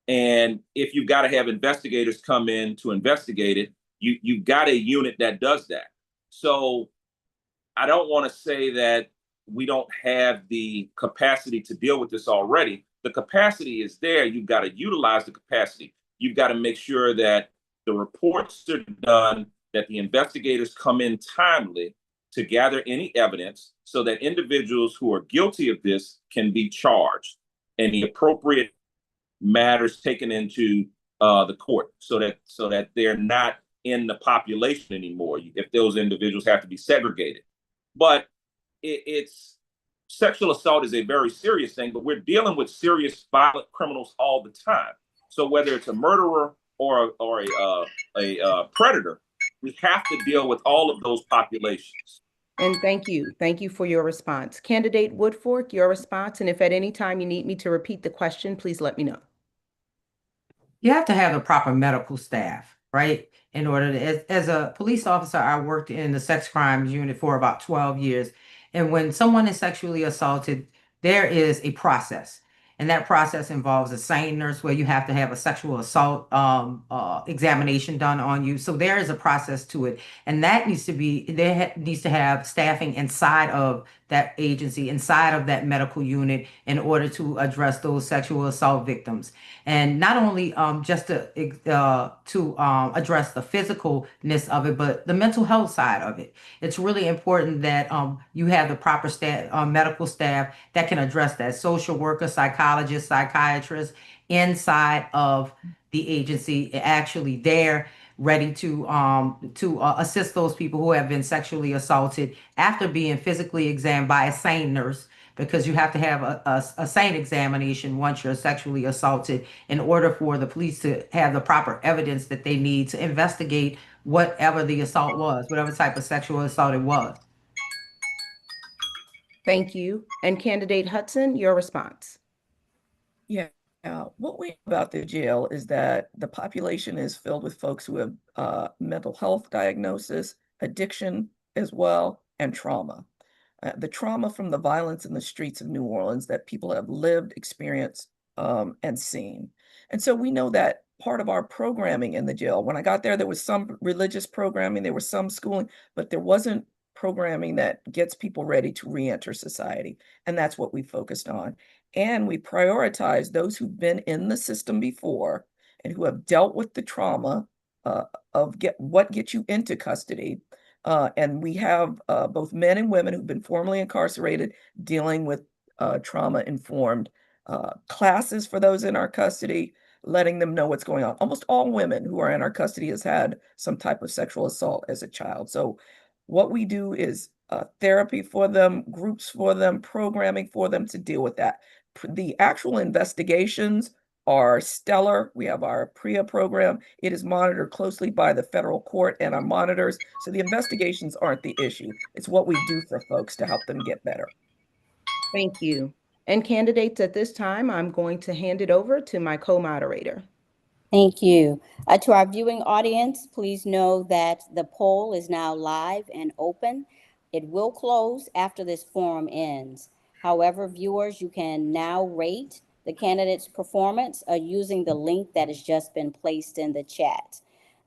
And if you've got to have investigators come in to investigate it, you've got a unit that does that. So I don't want to say that we don't have the capacity to deal with this already. The capacity is there. You've got to utilize the capacity. You've got to make sure that the reports are done, that the investigators come in timely to gather any evidence so that individuals who are guilty of this can be charged and the appropriate matters taken into the court so that they're not in the population anymore if those individuals have to be segregated. But it's sexual assault is a very serious thing, but we're dealing with serious violent criminals all the time. So whether it's a murderer or a predator, we have to deal with all of those populations. And thank you. Thank you for your response. Candidate Woodfork, your response. And if at any time you need me to repeat the question, please let me know. You have to have the proper medical staff, right? In order to, as a police officer, I worked in the sex crimes unit for about 12 years. And when someone is sexually assaulted, there is a process. And that process involves a SANE nurse where you have to have a sexual assault examination done on you. So there is a process to it. And that needs to be, needs to have staffing inside of that agency, inside of that medical unit in order to address those sexual assault victims. And not only just to address the physicalness of it, but the mental health side of it. It's really important that you have the proper staff, medical staff that can address that. Social worker, psychologist, psychiatrist inside of the agency, actually there, ready to assist those people who have been sexually assaulted after being physically examined by a SANE nurse, because you have to have a SANE examination once you're sexually assaulted in order for the police to have the proper evidence that they need to investigate whatever the assault was, whatever type of sexual assault it was. Thank you. And candidate Hudson, your response. Yeah. What we know about the jail is that the population is filled with folks who have mental health diagnosis, addiction as well, and trauma. The trauma from the violence in the streets of New Orleans that people have lived, experienced, and seen. And so we know that part of our programming in the jail, when I got there, there was some religious programming, there was some schooling, but there wasn't programming that gets people ready to re-enter society. And that's what we focused on. And we prioritize those who've been in the system before and who have dealt with the trauma of what gets you into custody, And we have both men and women who've been formerly incarcerated dealing with trauma-informed classes for those in our custody, letting them know what's going on. Almost all women who are in our custody has had some type of sexual assault as a child. So what we do is therapy for them, groups for them, programming for them to deal with that. The actual investigations are stellar. We have our PREA program. It is monitored closely by the federal court and our monitors. So the investigations aren't the issue. It's what we do for folks to help them get better. Thank you. And candidates, at this time, I'm going to hand it over to my co-moderator. Thank you. To our viewing audience, please know that the poll is now live and open. It will close after this forum ends. However, viewers, you can now rate the candidate's performance using the link that has just been placed in the chat.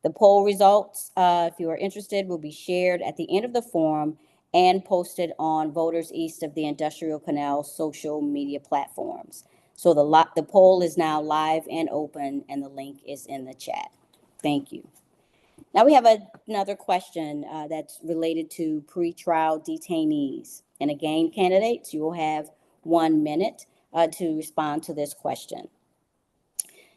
The poll results, if you are interested, will be shared at the end of the forum and posted on Voters East of the Industrial Canal social media platforms. So the poll is now live and open, and the link is in the chat. Thank you. Now we have another question that's related to pretrial detainees. And again, candidates, you will have 1 minute to respond to this question.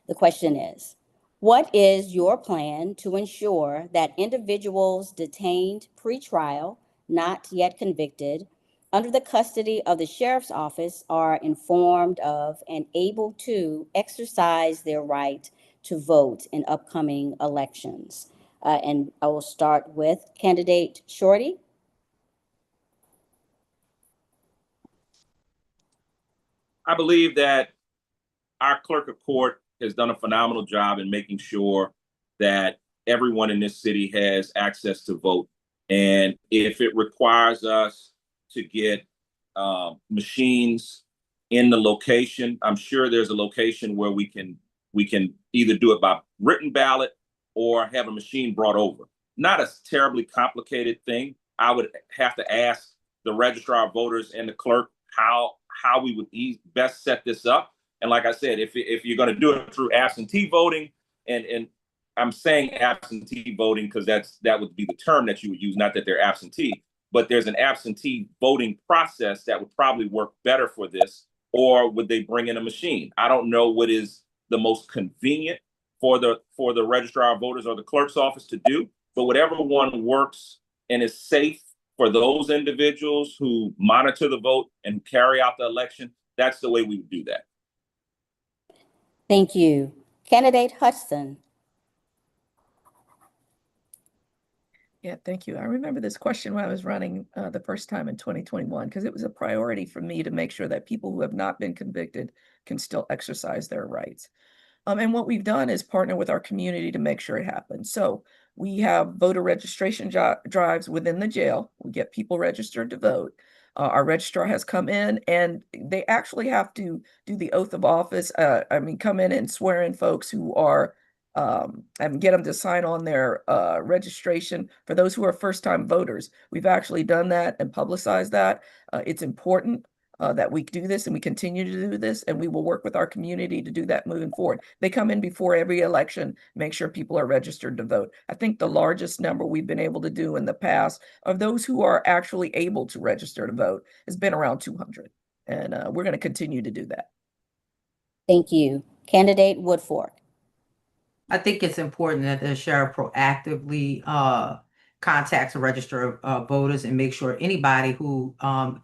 The question is, what is your plan to ensure that individuals detained pretrial, not yet convicted, under the custody of the sheriff's office are informed of and able to exercise their right to vote in upcoming elections? And I will start with candidate Shorty. I believe that our clerk of court has done a phenomenal job in making sure that everyone in this city has access to vote. And if it requires us to get machines in the location, I'm sure there's a location where we can either do it by written ballot or have a machine brought over. Not a terribly complicated thing. I would have to ask the registrar of voters and the clerk how we would best set this up. And like I said, if you're going to do it through absentee voting, and I'm saying absentee voting because that would be the term that you would use, not that they're absentee, but there's an absentee voting process that would probably work better for this. Or would they bring in a machine? I don't know what is the most convenient for the registrar of voters or the clerk's office to do, but whatever one works and is safe for those individuals who monitor the vote and carry out the election, that's the way we would do that. Thank you. Candidate Hudson. Yeah, thank you. I remember this question when I was running the first time in 2021, because it was a priority for me to make sure that people who have not been convicted can still exercise their rights. And what we've done is partner with our community to make sure it happens. So we have voter registration drives within the jail. We get people registered to vote. Our registrar has come in and they actually have to do the oath of office. Come in and swear in folks who are and get them to sign on their registration. For those who are first-time voters, we've actually done that and publicized that. It's important that we do this and we continue to do this, and we will work with our community to do that moving forward. They come in before every election, make sure people are registered to vote. I think the largest number we've been able to do in the past of those who are actually able to register to vote has been around 200. And we're going to continue to do that. Thank you. Candidate Woodfork. I think it's important that the sheriff proactively contacts a register of voters and make sure anybody who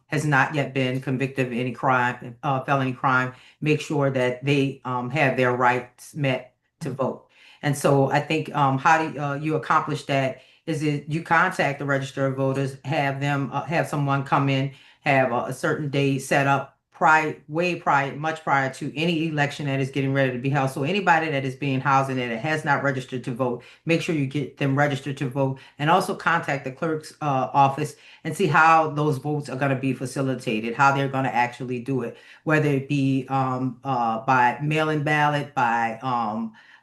has not yet been convicted of any crime, felony crime, make sure that they have their rights met to vote. And so I think how do you accomplish that is that you contact the register of voters, have them have someone come in, have a certain day set up much prior to any election that is getting ready to be held. So anybody that is being housed and that has not registered to vote, make sure you get them registered to vote, and also contact the clerk's office and see how those votes are going to be facilitated, how they're going to actually do it, whether it be by mail-in ballot, by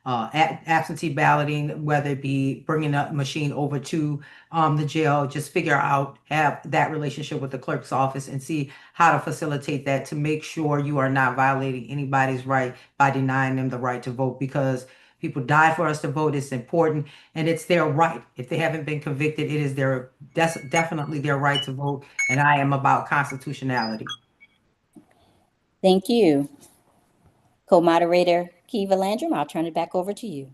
absentee balloting, whether it be bringing a machine over to the jail. Just have that relationship with the clerk's office and see how to facilitate that to make sure you are not violating anybody's right by denying them the right to vote. Because People died for us to vote. It's important, and it's their right. If they haven't been convicted, it is definitely their right to vote. And I am about constitutionality. Thank you. Co-moderator Kiva Landrum, I'll turn it back over to you.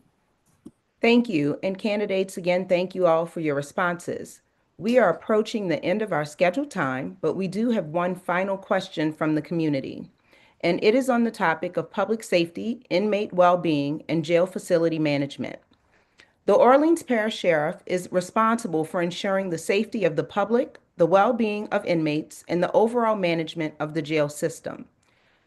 Thank you. And candidates, again, thank you all for your responses. We are approaching the end of our scheduled time, but we do have one final question from the community. And it is on the topic of public safety, inmate well-being, and jail facility management. The Orleans Parish Sheriff is responsible for ensuring the safety of the public, the well-being of inmates, and the overall management of the jail system.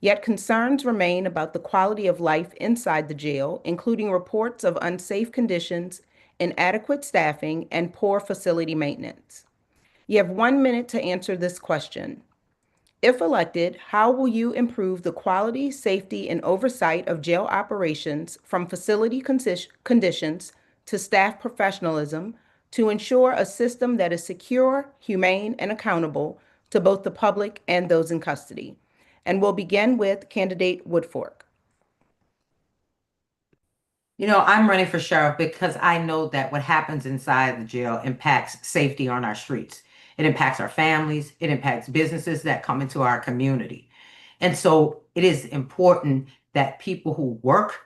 Yet concerns remain about the quality of life inside the jail, including reports of unsafe conditions, inadequate staffing, and poor facility maintenance. You have 1 minute to answer this question. If elected, how will you improve the quality, safety, and oversight of jail operations from facility conditions to staff professionalism to ensure a system that is secure, humane, and accountable to both the public and those in custody? And we'll begin with candidate Woodfork. You know, I'm running for sheriff because I know that what happens inside the jail impacts safety on our streets. It impacts our families. It impacts businesses that come into our community. And so it is important that people who work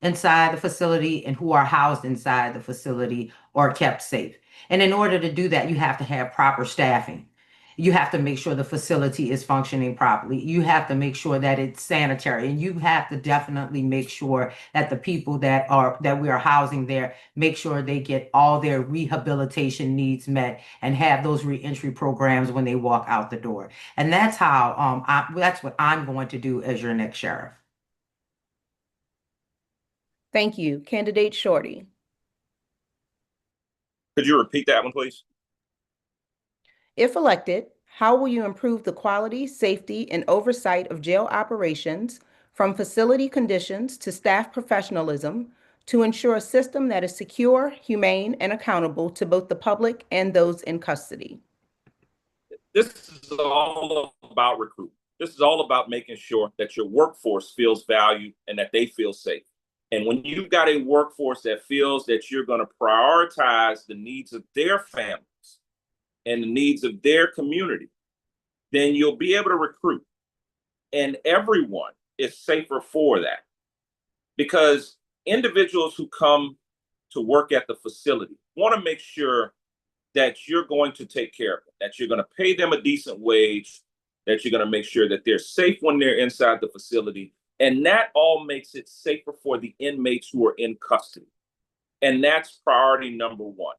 inside the facility and who are housed inside the facility are kept safe. And in order to do that, you have to have proper staffing. You have to make sure the facility is functioning properly. You have to make sure that it's sanitary, and you have to definitely make sure that the people that we are housing there, make sure they get all their rehabilitation needs met and have those reentry programs when they walk out the door. And that's how that's what I'm going to do as your next sheriff. Thank you. Candidate Shorty. Could you repeat that one, please? If elected, how will you improve the quality, safety, and oversight of jail operations from facility conditions to staff professionalism to ensure a system that is secure, humane, and accountable to both the public and those in custody? This is all about recruitment. This is all about making sure that your workforce feels valued and that they feel safe. And when you've got a workforce that feels that you're going to prioritize the needs of their families and the needs of their community, then you'll be able to recruit. And everyone is safer for that. Because individuals who come to work at the facility want to make sure that you're going to take care of them, that you're going to pay them a decent wage, that you're going to make sure that they're safe when they're inside the facility. And that all makes it safer for the inmates who are in custody. And that's priority number one.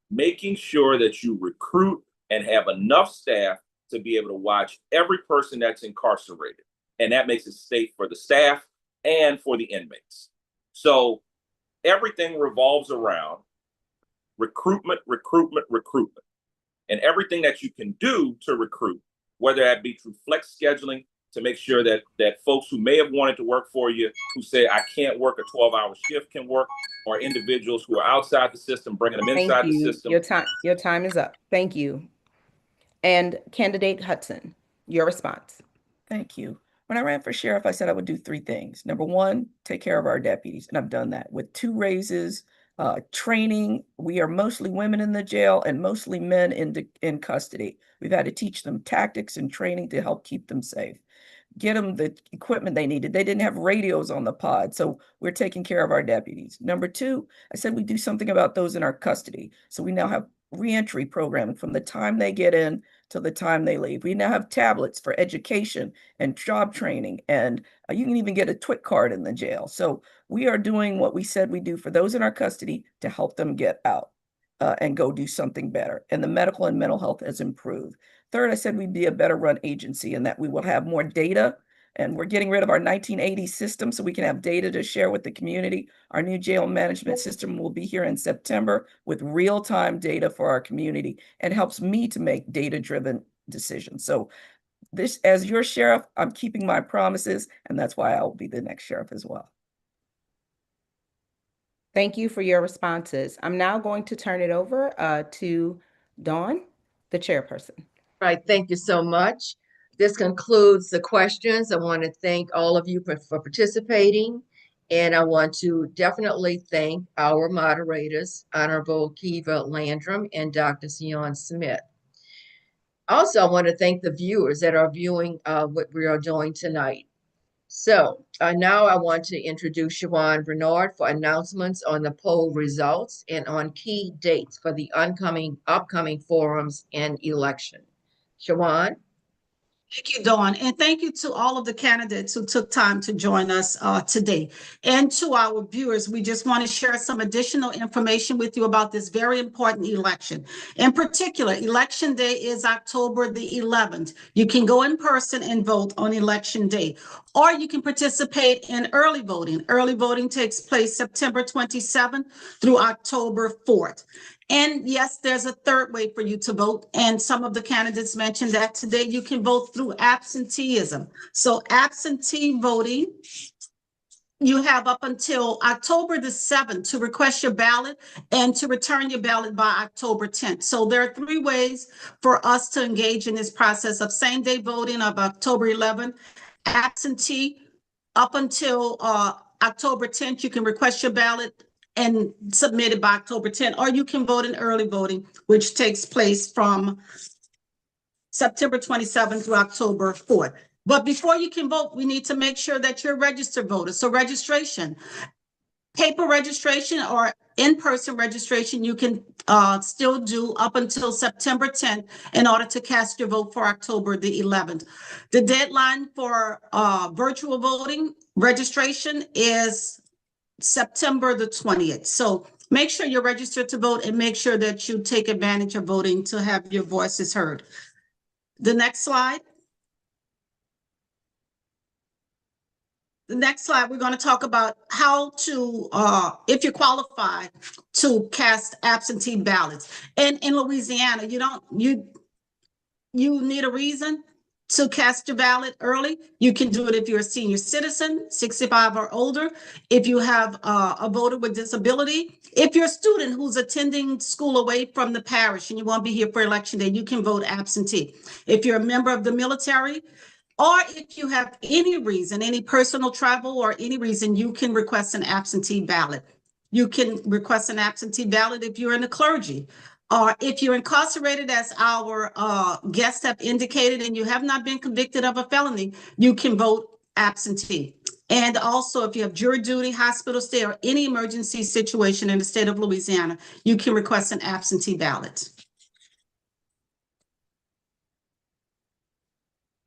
Making sure that you recruit and have enough staff to be able to watch every person that's incarcerated. And that makes it safe for the staff and for the inmates. So everything revolves around recruitment, recruitment, recruitment. And everything that you can do to recruit, whether that be through flex scheduling, to make sure that folks who may have wanted to work for you, who say, I can't work a 12-hour shift, can work, or individuals who are outside the system, bringing them inside the system. Your time is up. Thank you. And candidate Hudson, your response. Thank you. When I ran for sheriff, I said I would do 3 things. Number 1, take care of our deputies, and I've done that with 2 raises, training. We are mostly women in the jail and mostly men in custody. We've had to teach them tactics and training to help keep them safe. Get them the equipment they needed. They didn't have radios on the pod, so we're taking care of our deputies. Number 2, I said we do something about those in our custody. So we now have reentry programming from the time they get in to the time they leave. We now have tablets for education and job training, and you can even get a TWIC card in the jail. So we are doing what we said we do for those in our custody to help them get out and go do something better. And the medical and mental health has improved. Third, I said we'd be a better run agency and that we will have more data. And we're getting rid of our 1980 system so we can have data to share with the community. Our new jail management system will be here in September with real-time data for our community and helps me to make data-driven decisions. So this, as your sheriff, I'm keeping my promises, and that's why I'll be the next sheriff as well. Thank you for your responses. I'm now going to turn it over to Dawn, the chairperson. Right, thank you so much. This concludes the questions. I want to thank all of you for participating. And I want to definitely thank our moderators, Honorable Kiva Landrum and Dr. Sion Smith. Also, I want to thank the viewers that are viewing what we are doing tonight. So now I want to introduce Siobhan Bernard for announcements on the poll results and on key dates for the upcoming forums and election. Siobhan? Thank you, Dawn, and thank you to all of the candidates who took time to join us today. And to our viewers, we just want to share some additional information with you about this very important election. In particular, Election Day is October the 11th. You can go in person and vote on Election Day, or you can participate in early voting. Early voting takes place September 27th through October 4th. And yes, there's a third way for you to vote. And some of the candidates mentioned that today you can vote through absenteeism. So absentee voting, you have up until October the 7th to request your ballot and to return your ballot by October 10th. So there are 3 ways for us to engage in this process of same-day voting of October 11th, absentee up until October 10th. You can request your ballot and submit it by October 10th, or you can vote in early voting, which takes place from September 27th through October 4th. But before you can vote, we need to make sure that you're a registered voter. So registration, paper registration or in-person registration, you can still do up until September 10th in order to cast your vote for October the 11th. The deadline for virtual voting registration is September the 20th. So make sure you're registered to vote and make sure that you take advantage of voting to have your voices heard. The next slide. The next slide, we're going to talk about how to, if you qualify to cast absentee ballots. And in Louisiana, you need a reason to cast your ballot early. You can do it if you're a senior citizen, 65 or older, if you have a voter with disability, if you're a student who's attending school away from the parish and you won't be here for election day, you can vote absentee. If you're a member of the military, or if you have any reason, any personal travel or any reason, you can request an absentee ballot. You can request an absentee ballot if you're in the clergy. Or if you're incarcerated, as our guests have indicated, and you have not been convicted of a felony, you can vote absentee. And also, if you have jury duty, hospital stay, or any emergency situation in the state of Louisiana, you can request an absentee ballot.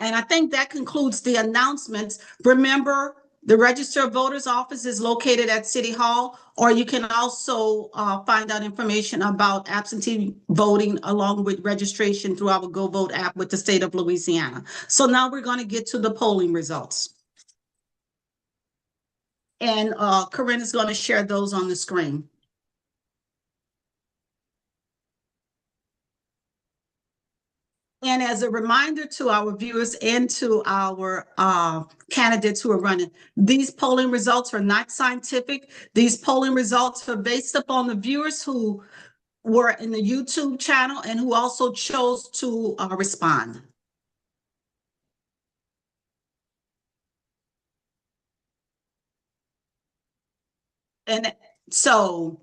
And I think that concludes the announcements. Remember, the Register of Voters office is located at City Hall, or you can also find out information about absentee voting along with registration through our Go Vote app with the state of Louisiana. So now we're going to get to the polling results. And Corinne is going to share those on the screen. And as a reminder to our viewers and to our candidates who are running, these polling results are not scientific. These polling results are based upon the viewers who were in the YouTube channel and who also chose to respond. And so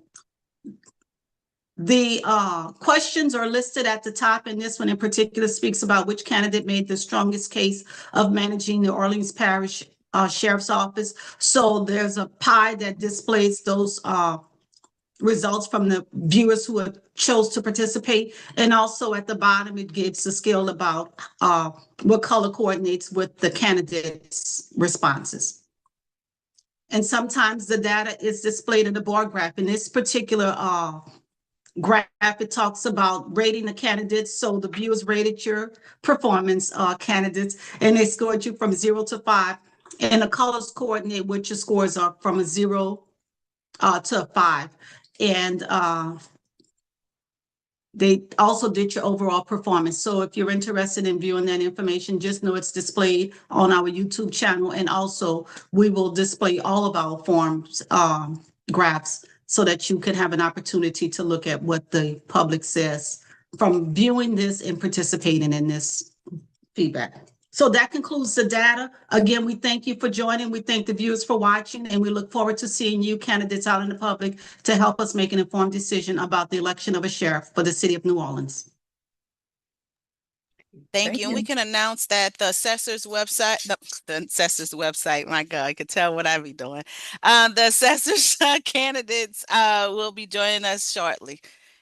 the questions are listed at the top, and this one in particular speaks about which candidate made the strongest case of managing the Orleans Parish Sheriff's Office. So there's a pie that displays those results from the viewers who have chose to participate. And also at the bottom, it gives a scale about what color coordinates with the candidates' responses. And sometimes the data is displayed in the bar graph. In this particular graph, it talks about rating the candidates. So the viewers rated your performance candidates, and they scored you from 0 to 5. And the colors coordinate what your scores are from a 0 to a 5. And they also did your overall performance. So if you're interested in viewing that information, just know it's displayed on our YouTube channel. And also we will display all of our forms graphs so that you can have an opportunity to look at what the public says from viewing this and participating in this feedback. So that concludes the data. Again, we thank you for joining. We thank the viewers for watching, and we look forward to seeing you candidates out in the public to help us make an informed decision about the election of a sheriff for the city of New Orleans. Thank you. And we can announce that the assessor's website, the assessor's website, my God, I could tell what I be doing. The assessor's candidates will be joining us shortly.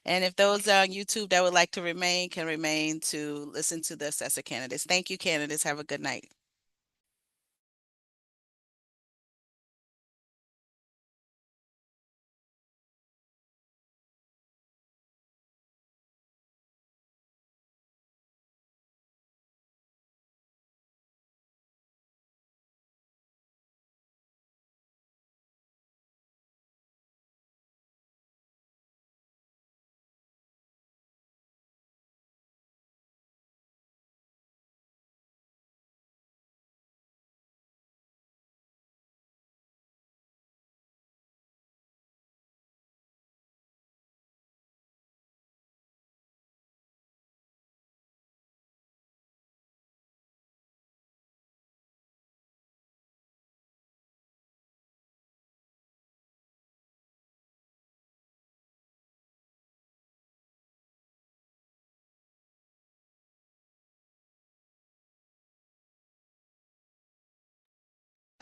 And if those on YouTube that would like to remain can remain to listen to the assessor candidates. Thank you, candidates. Have a good night.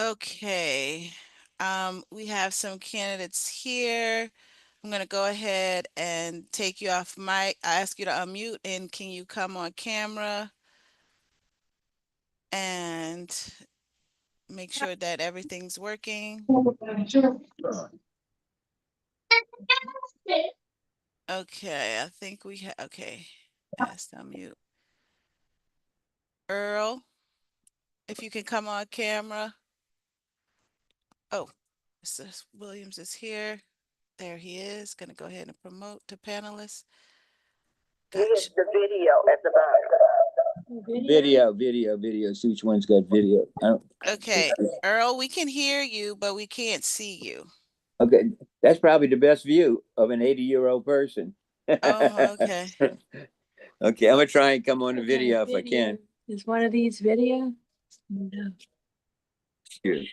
Okay, we have some candidates here. I'm gonna go ahead and take you off mic. I ask you to unmute, and can you come on camera and make sure that everything's working? Okay, I think we have, okay, ask to unmute. Earl, if you can come on camera. Oh, Mr. Williams is here. There he is. Gonna go ahead and promote to panelists. Gotcha. The video at the bottom. Video. See which one's got video. Okay, Earl, we can hear you, but we can't see you. Okay, that's probably the best view of an 80-year-old person. Oh, okay. Okay, I'm gonna try and come on the video if I can. Is one of these video? No. Here.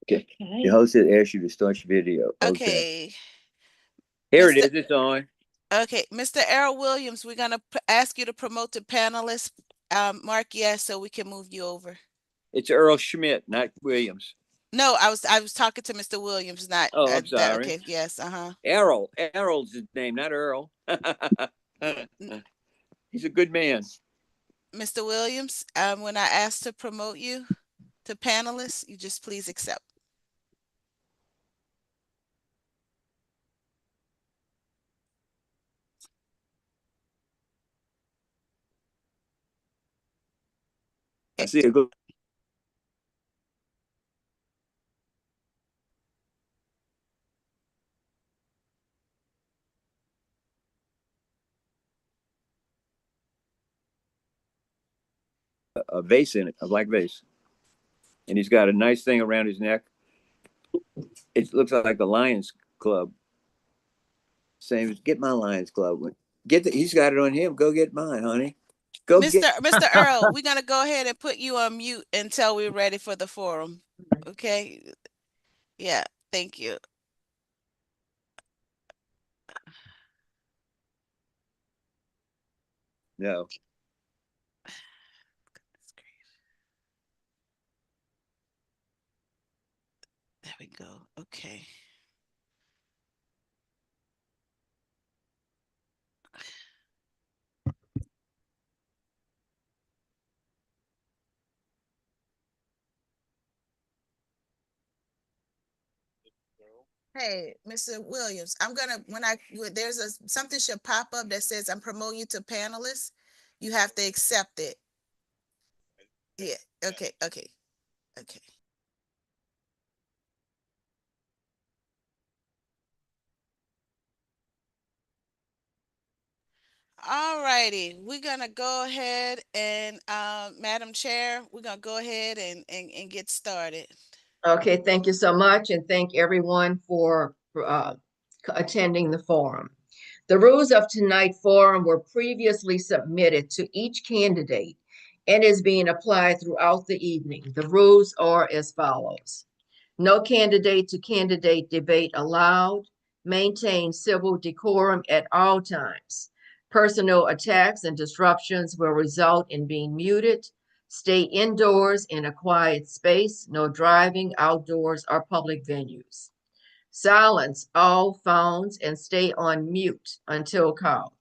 Okay. The host has asked you to start your video. Okay. Here it is. It's on. Okay, Mr. Errol Williams, we're gonna ask you to promote to panelists. Mark yes, so we can move you over. It's Earl Schmidt, not Williams. No, I was talking to Mr. Williams, not. Oh, I'm sorry. Okay, yes, Errol's his name, not Earl. He's a good man. Mr. Williams, when I asked to promote you to panelists, you just please accept. I see a good. A vase in it, a black vase. And he's got a nice thing around his neck. It looks like a Lions Club. Same as get my Lions Club one. He's got it on him. Go get mine, honey. Go Mr. Earl, we're gonna go ahead and put you on mute until we're ready for the forum. Okay. Yeah, thank you. No. There we go. Okay. Hey, Mr. Williams, I'm gonna, there's something should pop up that says I'm promoting you to panelists. You have to accept it. Yeah, okay. All righty, we're gonna go ahead and, Madam Chair, we're gonna go ahead and get started. Okay, thank you so much, and thank everyone for attending the forum. The rules of tonight's forum were previously submitted to each candidate and is being applied throughout the evening. The rules are as follows. No candidate to candidate debate allowed. Maintain civil decorum at all times. Personal attacks and disruptions will result in being muted. Stay indoors in a quiet space. No driving outdoors or public venues. Silence all phones and stay on mute until called.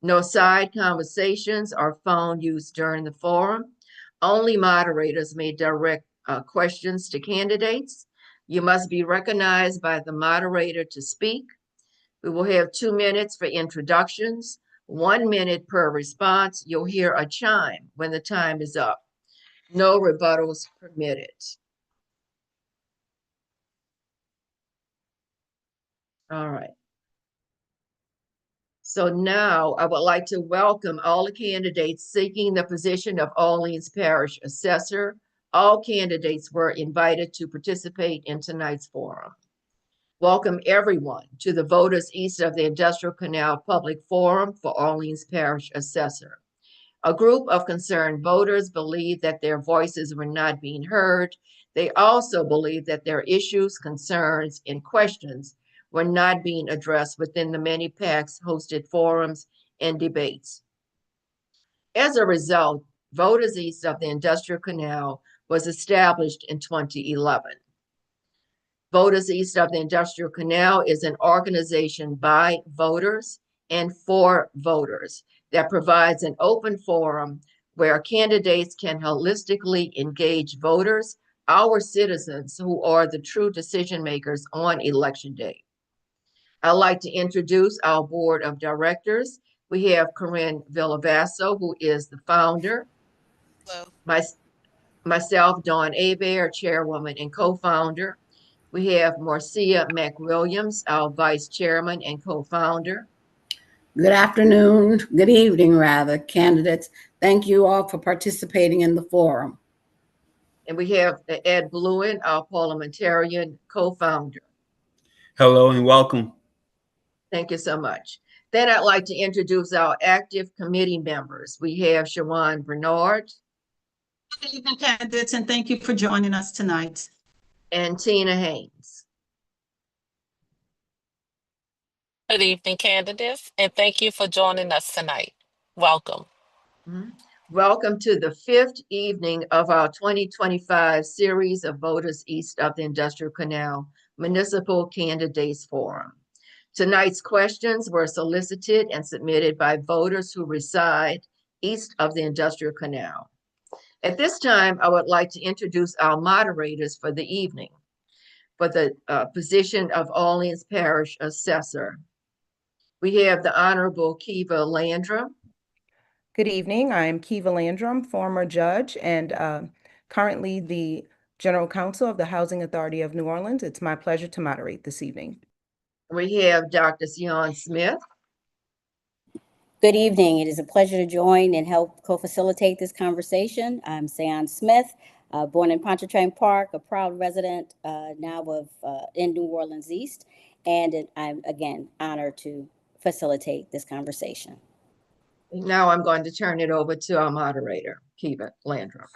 No side conversations or phone use during the forum. Only moderators may direct questions to candidates. You must be recognized by the moderator to speak. We will have 2 minutes for introductions, 1 minute per response. You'll hear a chime when the time is up. No rebuttals permitted. All right. So now I would like to welcome all the candidates seeking the position of Orleans Parish Assessor. All candidates were invited to participate in tonight's forum. Welcome everyone to the Voters East of the Industrial Canal Public Forum for Orleans Parish Assessor. A group of concerned voters believe that their voices were not being heard. They also believe that their issues, concerns, and questions were not being addressed within the many PACs hosted forums and debates. As a result, Voters East of the Industrial Canal was established in 2011. Voters East of the Industrial Canal is an organization by voters and for voters that provides an open forum where candidates can holistically engage voters, our citizens who are the true decision makers on election day. I'd like to introduce our board of directors. We have Corinne Villavasso, who is the founder. Hello. Myself, Dawn Hebert, chairwoman and co-founder. We have Marcia McWilliams, our vice chairman and co-founder. Good afternoon, good evening rather, candidates. Thank you all for participating in the forum. And we have Ed Bluen, our parliamentarian co-founder. Hello and welcome. Thank you so much. Then I'd like to introduce our active committee members. We have Shawan Bernard. Good evening, candidates, and thank you for joining us tonight. And Tina Haynes. Good evening, candidates, and thank you for joining us tonight. Welcome. Welcome to the 5th evening of our 2025 series of Voters East of the Industrial Canal Municipal Candidates Forum. Tonight's questions were solicited and submitted by voters who reside east of the Industrial Canal. At this time, I would like to introduce our moderators for the evening for the position of Orleans Parish Assessor. We have the Honorable Kiva Landrum. Good evening. I'm Kiva Landrum, former judge and currently the General Counsel of the Housing Authority of New Orleans. It's my pleasure to moderate this evening. We have Dr. Sion Smith. Good evening. It is a pleasure to join and help co-facilitate this conversation. I'm Sion Smith, born in Pontchartrain Park, a proud resident now of in New Orleans East, and I'm again honored to facilitate this conversation. Now I'm going to turn it over to our moderator, Kiva Landrum.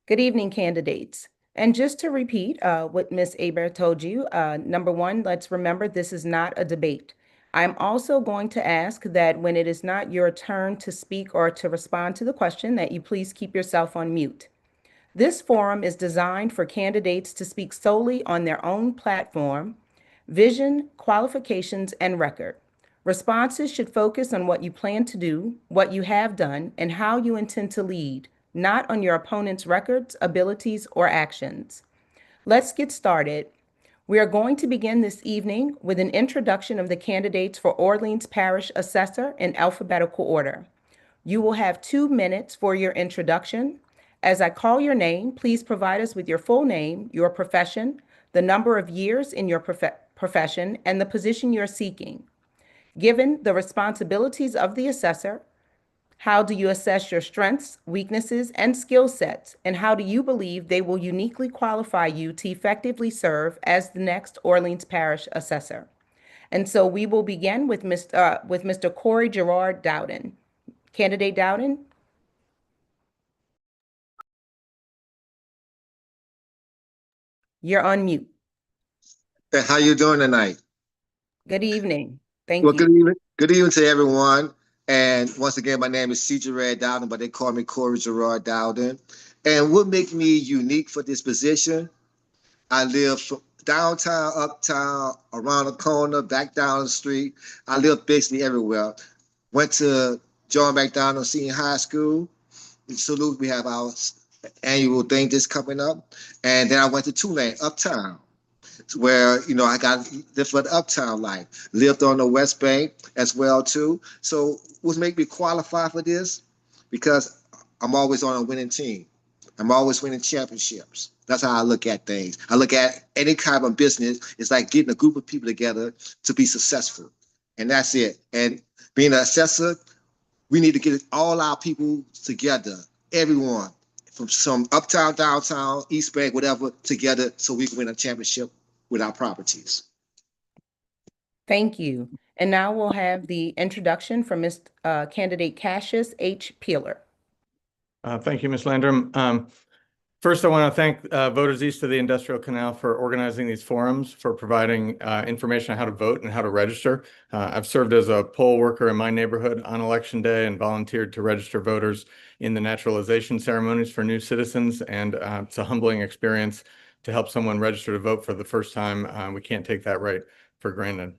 Good evening, candidates. And just to repeat what Ms. Hebert told you, number one, let's remember this is not a debate. I'm also going to ask that when it is not your turn to speak or to respond to the question, that you please keep yourself on mute. This forum is designed for candidates to speak solely on their own platform, vision, qualifications, and record. Responses should focus on what you plan to do, what you have done, and how you intend to lead, not on your opponent's records, abilities, or actions. Let's get started. We are going to begin this evening with an introduction of the candidates for Orleans Parish Assessor in alphabetical order. You will have 2 minutes for your introduction. As I call your name, please provide us with your full name, your profession, the number of years in your profession, and the position you're seeking. Given the responsibilities of the assessor, how do you assess your strengths, weaknesses, and skill sets, and how do you believe they will uniquely qualify you to effectively serve as the next Orleans Parish Assessor? And so we will begin with Mr. Corey Gerard Dowden. Candidate Dowden? You're on mute. Hey, how you doing tonight? Good evening. Thank Well, you. good evening. Good evening to everyone. And once again, my name is C. Gerard Dowden, but they call me Corey Gerard Dowden. And what makes me unique for this position, I live from downtown, uptown, around the corner, back down the street. I live basically everywhere. Went to John McDonald Senior High School. In Salute, we have our annual thing just coming up. And then I went to Tulane, uptown, where I got different uptown life. Lived on the West Bank as well too. So what make me qualify for this? Because I'm always on a winning team. I'm always winning championships. That's how I look at things. I look at any kind of business. It's like getting a group of people together to be successful, and that's it. And being an assessor, we need to get all our people together, everyone from some uptown, downtown, East Bank, whatever, together so we can win a championship with our properties. Thank you. And now we'll have the introduction from Candidate Cassius H. Peeler. Thank you, Ms. Landrum. First, I want to thank Voters East of the Industrial Canal for organizing these forums, for providing information on how to vote and how to register. I've served as a poll worker in my neighborhood on Election Day and volunteered to register voters in the naturalization ceremonies for new citizens, and it's a humbling experience to help someone register to vote for the first time. We can't take that right for granted.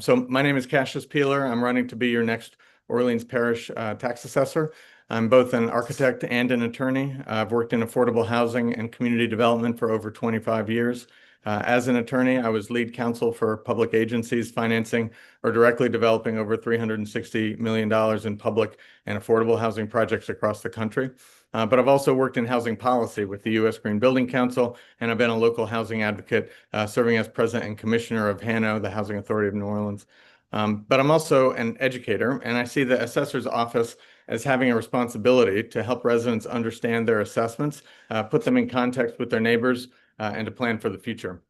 So my name is Cassius Peeler. I'm running to be your next Orleans Parish tax assessor. I'm both an architect and an attorney. I've worked in affordable housing and community development for over 25 years. As an attorney, I was lead counsel for public agencies financing or directly developing over $360 million in public and affordable housing projects across the country. But I've also worked in housing policy with the U.S. Green Building Council, and I've been a local housing advocate, serving as president and commissioner of HANO, the Housing Authority of New Orleans. But I'm also an educator, and I see the assessor's office as having a responsibility to help residents understand their assessments, put them in context with their neighbors, and to plan for the future.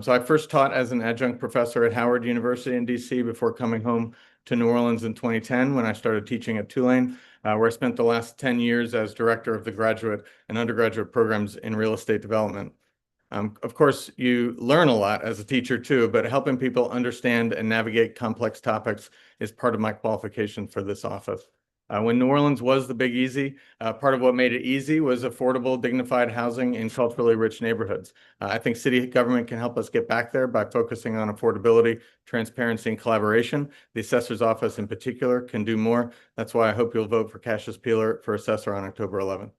So I first taught as an adjunct professor at Howard University in DC before coming home to New Orleans in 2010 when I started teaching at Tulane, where I spent the last 10 years as director of the graduate and undergraduate programs in real estate development. Of course, you learn a lot as a teacher too, but helping people understand and navigate complex topics is part of my qualification for this office. When New Orleans was the Big Easy, part of what made it easy was affordable, dignified housing in culturally rich neighborhoods. I think city government can help us get back there by focusing on affordability, transparency, and collaboration. The assessor's office in particular can do more. That's why I hope you'll vote for Cassius Peeler for assessor on October 11th.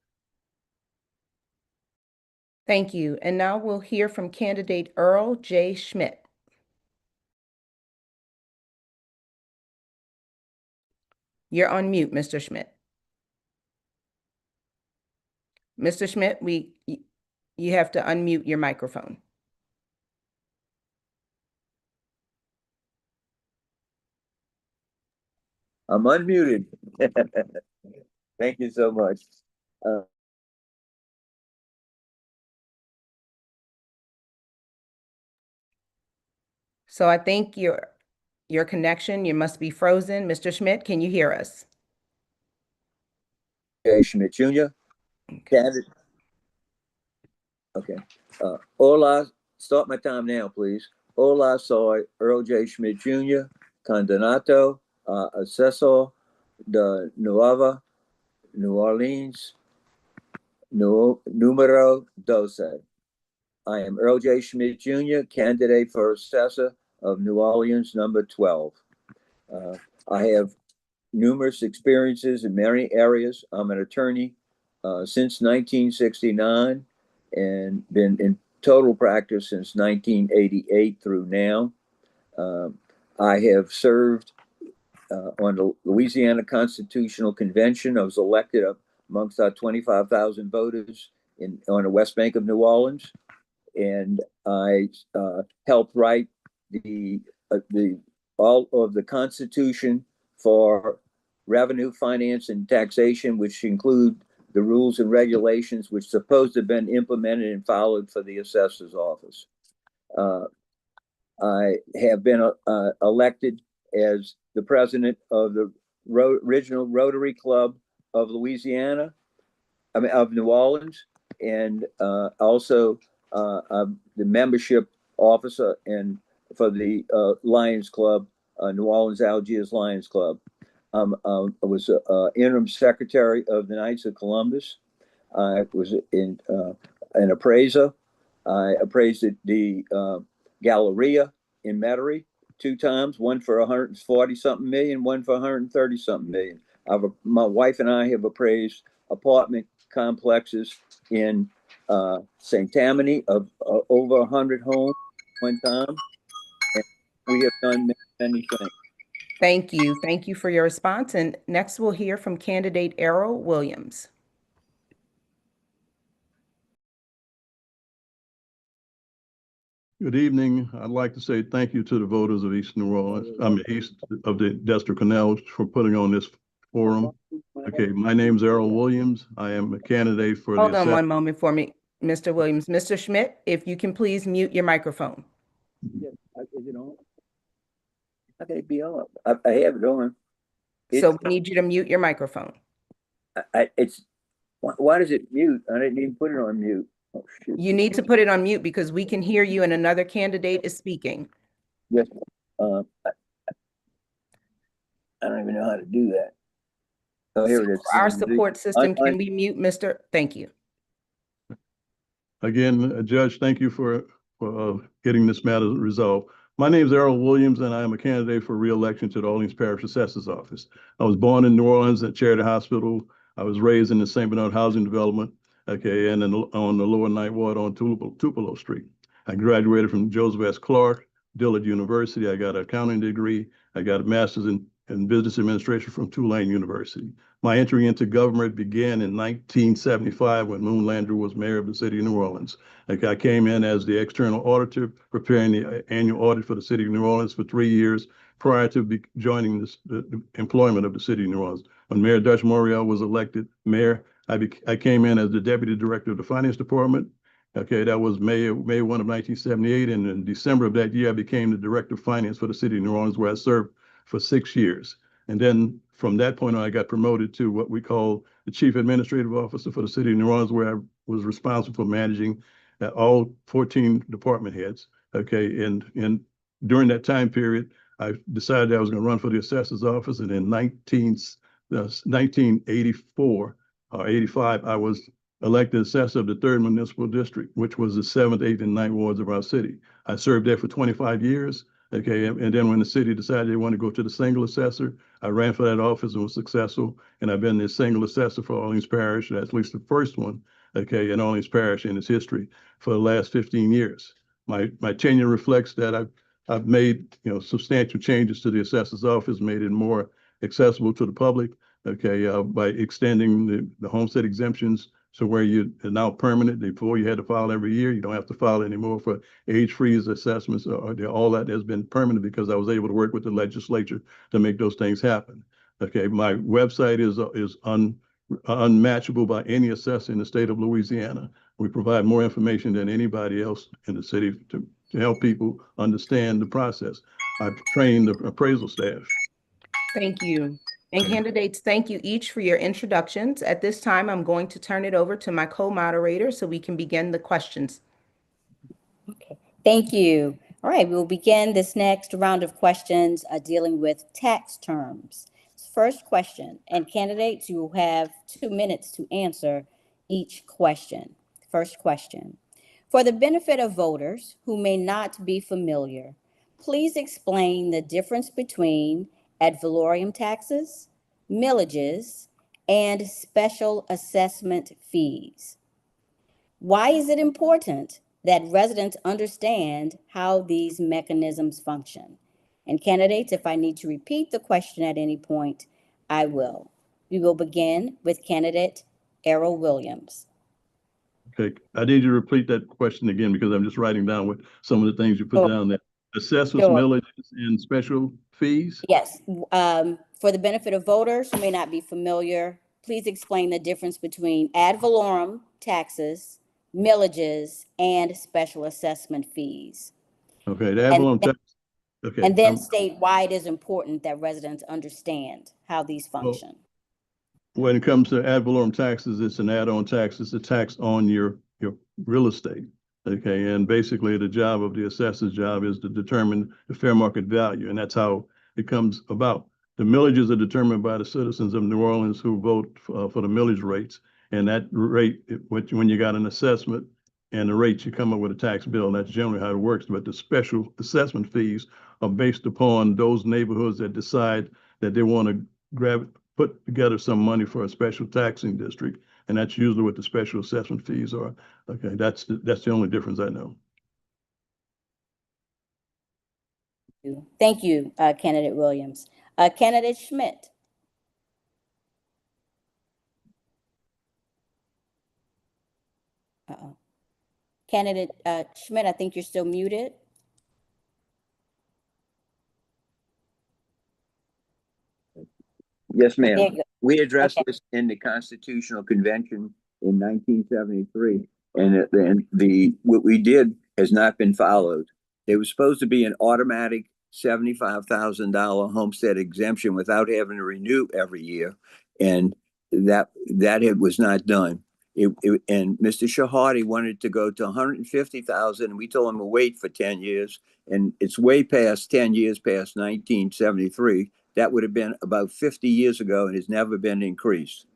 Thank you. And now we'll hear from candidate Earl J. Schmidt. You're on mute, Mr. Schmidt. Mr. Schmidt, you have to unmute your microphone. I'm unmuted. Thank you so much. So I think your connection, you must be frozen. Mr. Schmidt, can you hear us? Okay, Schmidt Jr. Candidate. Okay. Hola, start my time now, please. Hola, soy Earl J. Schmidt Jr., candidato Assessor de Nueva New Orleans, número 12. I am Earl J. Schmidt Jr., candidate for Assessor of New Orleans, number 12. I have numerous experiences in many areas. I'm an attorney since 1969 and been in total practice since 1988 through now. I have served on the Louisiana Constitutional Convention. I was elected amongst our 25,000 voters on the West Bank of New Orleans, and I helped write all of the Constitution for revenue, finance, and taxation, which include the rules and regulations which supposed to have been implemented and followed for the assessor's office. I have been elected as the president of the original Rotary Club of Louisiana, of New Orleans, and also I'm the membership officer and for the Lions Club, New Orleans Algiers Lions Club. I was interim secretary of the Knights of Columbus. I was an appraiser. I appraised the Galleria in Metairie 2 times, one for 140 something million, one for 130 something million. My wife and I have appraised apartment complexes in St. Tammany of over 100 homes one time. And we have done many things. Thank you. Thank you for your response. And next we'll hear from candidate Errol Williams. Good evening. I'd like to say thank you to the voters of East New Orleans, east of the Industrial Canal for putting on this forum. Okay, my name is Errol Williams. I am a candidate for Hold on one moment for me, Mr. Williams. Mr. Schmidt, if you can please mute your microphone. Yes, is it on? How can it be on? I have it on. So we need you to mute your microphone. Why does it mute? I didn't even put it on mute. Oh, shoot. You need to put it on mute because we can hear you and another candidate is speaking. Yes. I don't even know how to do that. Oh, here it is. For our support system, can we mute Mr.? Thank you. Again, Judge, thank you for getting this matter resolved. My name is Errol Williams, and I am a candidate for re-election to the Orleans Parish Assessor's Office. I was born in New Orleans at Charity Hospital. I was raised in the St. Bernard Housing Development, okay, and on the Lower Ninth Ward on Tupelo Street. I graduated from Joseph S. Clark, Dillard University. I got an accounting degree. I got a master's in business administration from Tulane University. My entry into government began in 1975 when Moon Landrieu was mayor of the city of New Orleans. I came in as the external auditor, preparing the annual audit for the city of New Orleans for 3 years prior to joining the employment of the city of New Orleans. When Mayor Dutch Morial was elected mayor, I came in as the deputy director of the finance department. Okay, that was May 1 of 1978, and in December of that year, I became the director of finance for the city of New Orleans, where I served for 6 years. And then from that point on, I got promoted to what we call the chief administrative officer for the city of New Orleans, where I was responsible for managing all 14 department heads. Okay, and during that time period, I decided I was going to run for the assessor's office, and in 1984 or 85, I was elected assessor of the 3rd Municipal District, which was the 7th, 8th, and 9th wards of our city. I served there for 25 years. Okay, and then when the city decided they wanted to go to the single assessor, I ran for that office and was successful. And I've been the single assessor for Orleans Parish, at least the first one, okay, in Orleans Parish in its history for the last 15 years. My tenure reflects that I've made substantial changes to the assessor's office, made it more accessible to the public, okay, by extending the homestead exemptions. So where you are now permanent, before you had to file every year, you don't have to file anymore for age freeze assessments, or all that has been permanent because I was able to work with the legislature to make those things happen. Okay, my website is unmatchable by any assessor in the state of Louisiana. We provide more information than anybody else in the city to help people understand the process. I've trained the appraisal staff. Thank you. And candidates, thank you each for your introductions. At this time, I'm going to turn it over to my co-moderator so we can begin the questions. Okay, thank you. All right, we'll begin this next round of questions dealing with tax terms. First question, and candidates, you will have 2 minutes to answer each question. First question, for the benefit of voters who may not be familiar, please explain the difference between ad valorem taxes, millages, and special assessment fees. Why is it important that residents understand how these mechanisms function? And candidates, if I need to repeat the question at any point, I will. We will begin with candidate Errol Williams. Okay, I need you to repeat that question again because I'm just writing down what some of the things you put down there. Assessments, millages, and special fees? Yes, for the benefit of voters who may not be familiar, please explain the difference between ad valorem taxes, millages, and special assessment fees. Okay, the ad valorem tax. Okay. And then state why it is important that residents understand how these function. When it comes to ad valorem taxes, it's an add-on tax. It's a tax on your real estate. Okay, and basically the job of the assessor's job is to determine the fair market value, and that's how it comes about. The millages are determined by the citizens of New Orleans who vote for the millage rates, and that rate, when you got an assessment and the rates, you come up with a tax bill. And that's generally how it works. But the special assessment fees are based upon those neighborhoods that decide that they want to put together some money for a special taxing district, and that's usually what the special assessment fees are. Okay, that's the only difference I know. Thank you, Candidate Williams. Candidate Schmidt. Uh-oh. Candidate Schmidt, I think you're still muted. Yes, ma'am. There you go. We addressed Okay. this in the Constitutional Convention in 1973, and what we did has not been followed. There was supposed to be an automatic $75,000 homestead exemption without having to renew every year, and that it was not done. And Mr. Shahadi wanted to go to 150,000, and we told him to wait for 10 years, and it's way past 10 years past 1973. That would have been about 50 years ago and has never been increased.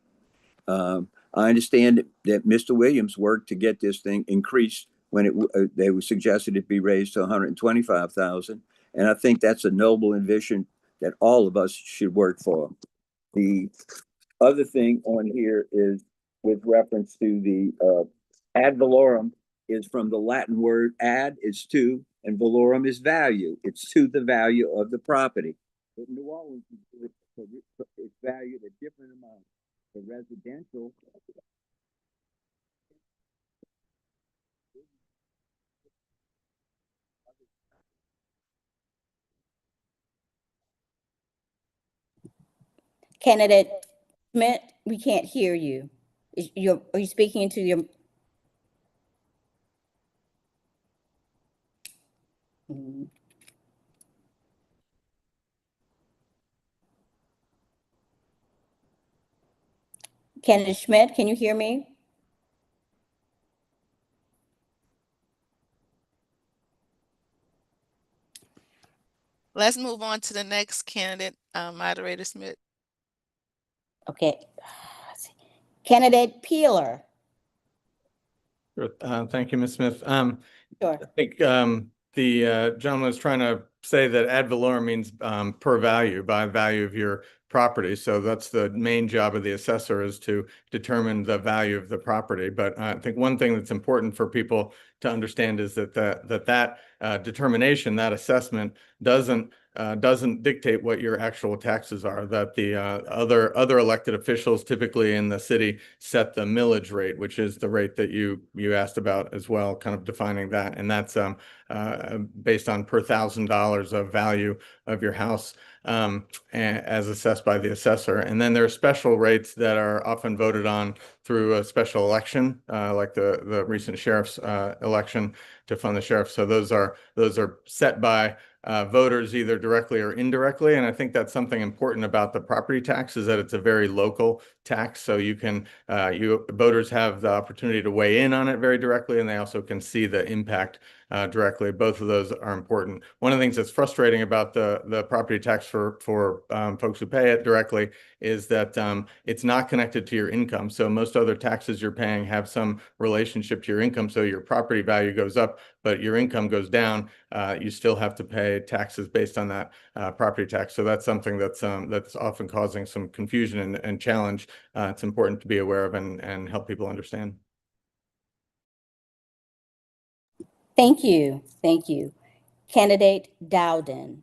I understand that Mr. Williams worked to get this thing increased when they were suggested it be raised to 125,000. And I think that's a noble ambition that all of us should work for. The other thing on here is with reference to the ad valorem is from the Latin word ad is to, and valorem is value. It's to the value of the property. But New Orleans is valued at different amounts. The residential Candidate Schmidt, we can't hear you. Are you speaking into your? Candidate Schmidt, can you hear me? Let's move on to the next candidate, Moderator Smith. Okay. Candidate Peeler. Sure. Thank you, Ms. Smith. Sure. I think the gentleman is trying to say that ad valorem means per value, by value of your property. So that's the main job of the assessor, is to determine the value of the property. But I think one thing that's important for people to understand is that that determination, that assessment, doesn't dictate what your actual taxes are. That the other elected officials, typically in the city, set the millage rate, which is the rate that you asked about as well, kind of defining that, and that's based on per $1,000 of value of your house, as assessed by the assessor. And then there are special rates that are often voted on through a special election, like the recent sheriff's election to fund the sheriff. So those are set by voters either directly or indirectly. And I think that's something important about the property tax, is that it's a very local tax. So you can, voters have the opportunity to weigh in on it very directly, and they also can see the impact directly. Both of those are important. One of the things that's frustrating about the property tax for folks who pay it directly is that it's not connected to your income. So most other taxes you're paying have some relationship to your income. So your property value goes up, but your income goes down. You still have to pay taxes based on that property tax. So that's something that's often causing some confusion and challenge. It's important to be aware of and help people understand. Thank you. Thank you. Candidate Dowden.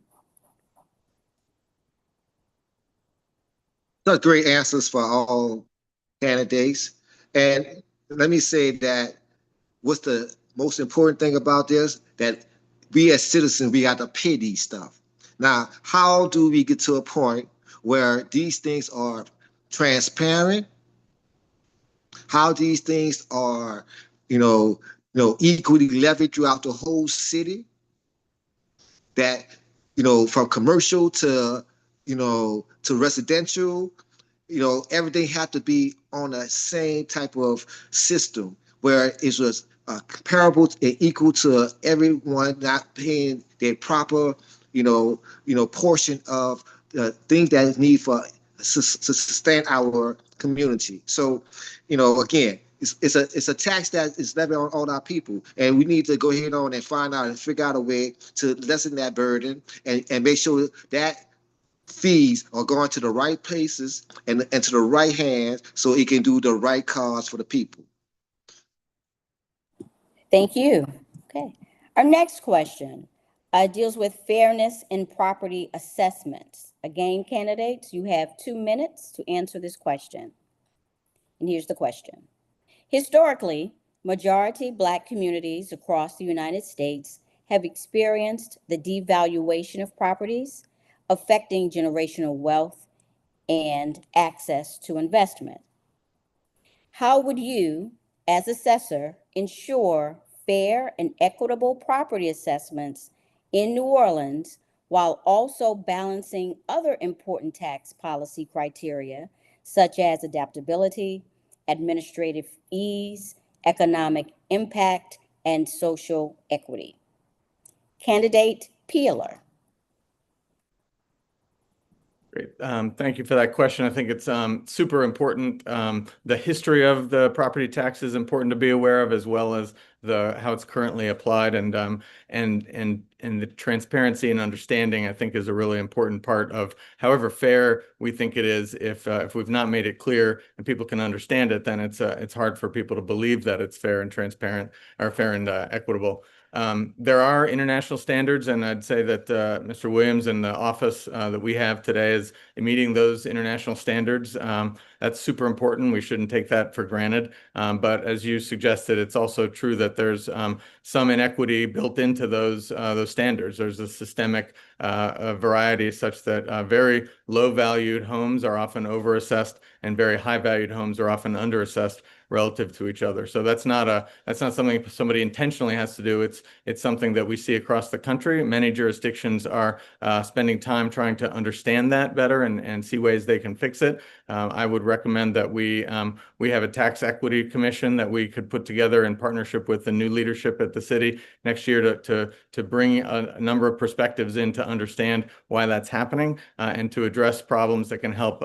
Such great answers for all candidates. And let me say that what's the most important thing about this, that we as citizens, we got to pay these stuff. Now, how do we get to a point where these things are transparent? How these things are, equally levied throughout the whole city? that, from commercial to, to residential, everything had to be on the same type of system where it was comparable and equal to everyone not paying their proper, portion of the things that is needed for to sustain our community. So, again, it's a tax that is levied on all our people, and we need to go ahead on and find out and figure out a way to lessen that burden and make sure that fees are going to the right places and to the right hands so it can do the right cause for the people. Thank you. Okay. Our next question deals with fairness in property assessments. Again, candidates, you have 2 minutes to answer this question. And here's the question. Historically, majority Black communities across the United States have experienced the devaluation of properties, affecting generational wealth and access to investment. How would you, as assessor, ensure fair and equitable property assessments in New Orleans while also balancing other important tax policy criteria such as adaptability, administrative ease, economic impact, and social equity? Candidate Peeler. Great. Thank you for that question. I think it's super important. The history of the property tax is important to be aware of, as well as how it's currently applied, and the transparency and understanding, I think, is a really important part of however fair we think it is. If we've not made it clear and people can understand it, then it's hard for people to believe that it's fair and transparent, or fair and equitable. There are international standards, and I'd say that Mr. Williams and the office that we have today is meeting those international standards. That's super important. We shouldn't take that for granted. But as you suggested, it's also true that there's some inequity built into those standards. There's a systemic variety such that very low-valued homes are often overassessed, and very high-valued homes are often underassessed relative to each other. So that's not something somebody intentionally has to do. It's something that we see across the country. Many jurisdictions are spending time trying to understand that better and see ways they can fix it. I would recommend that we have a tax equity commission that we could put together in partnership with the new leadership at the city next year to bring a number of perspectives in to understand why that's happening, and to address problems that can help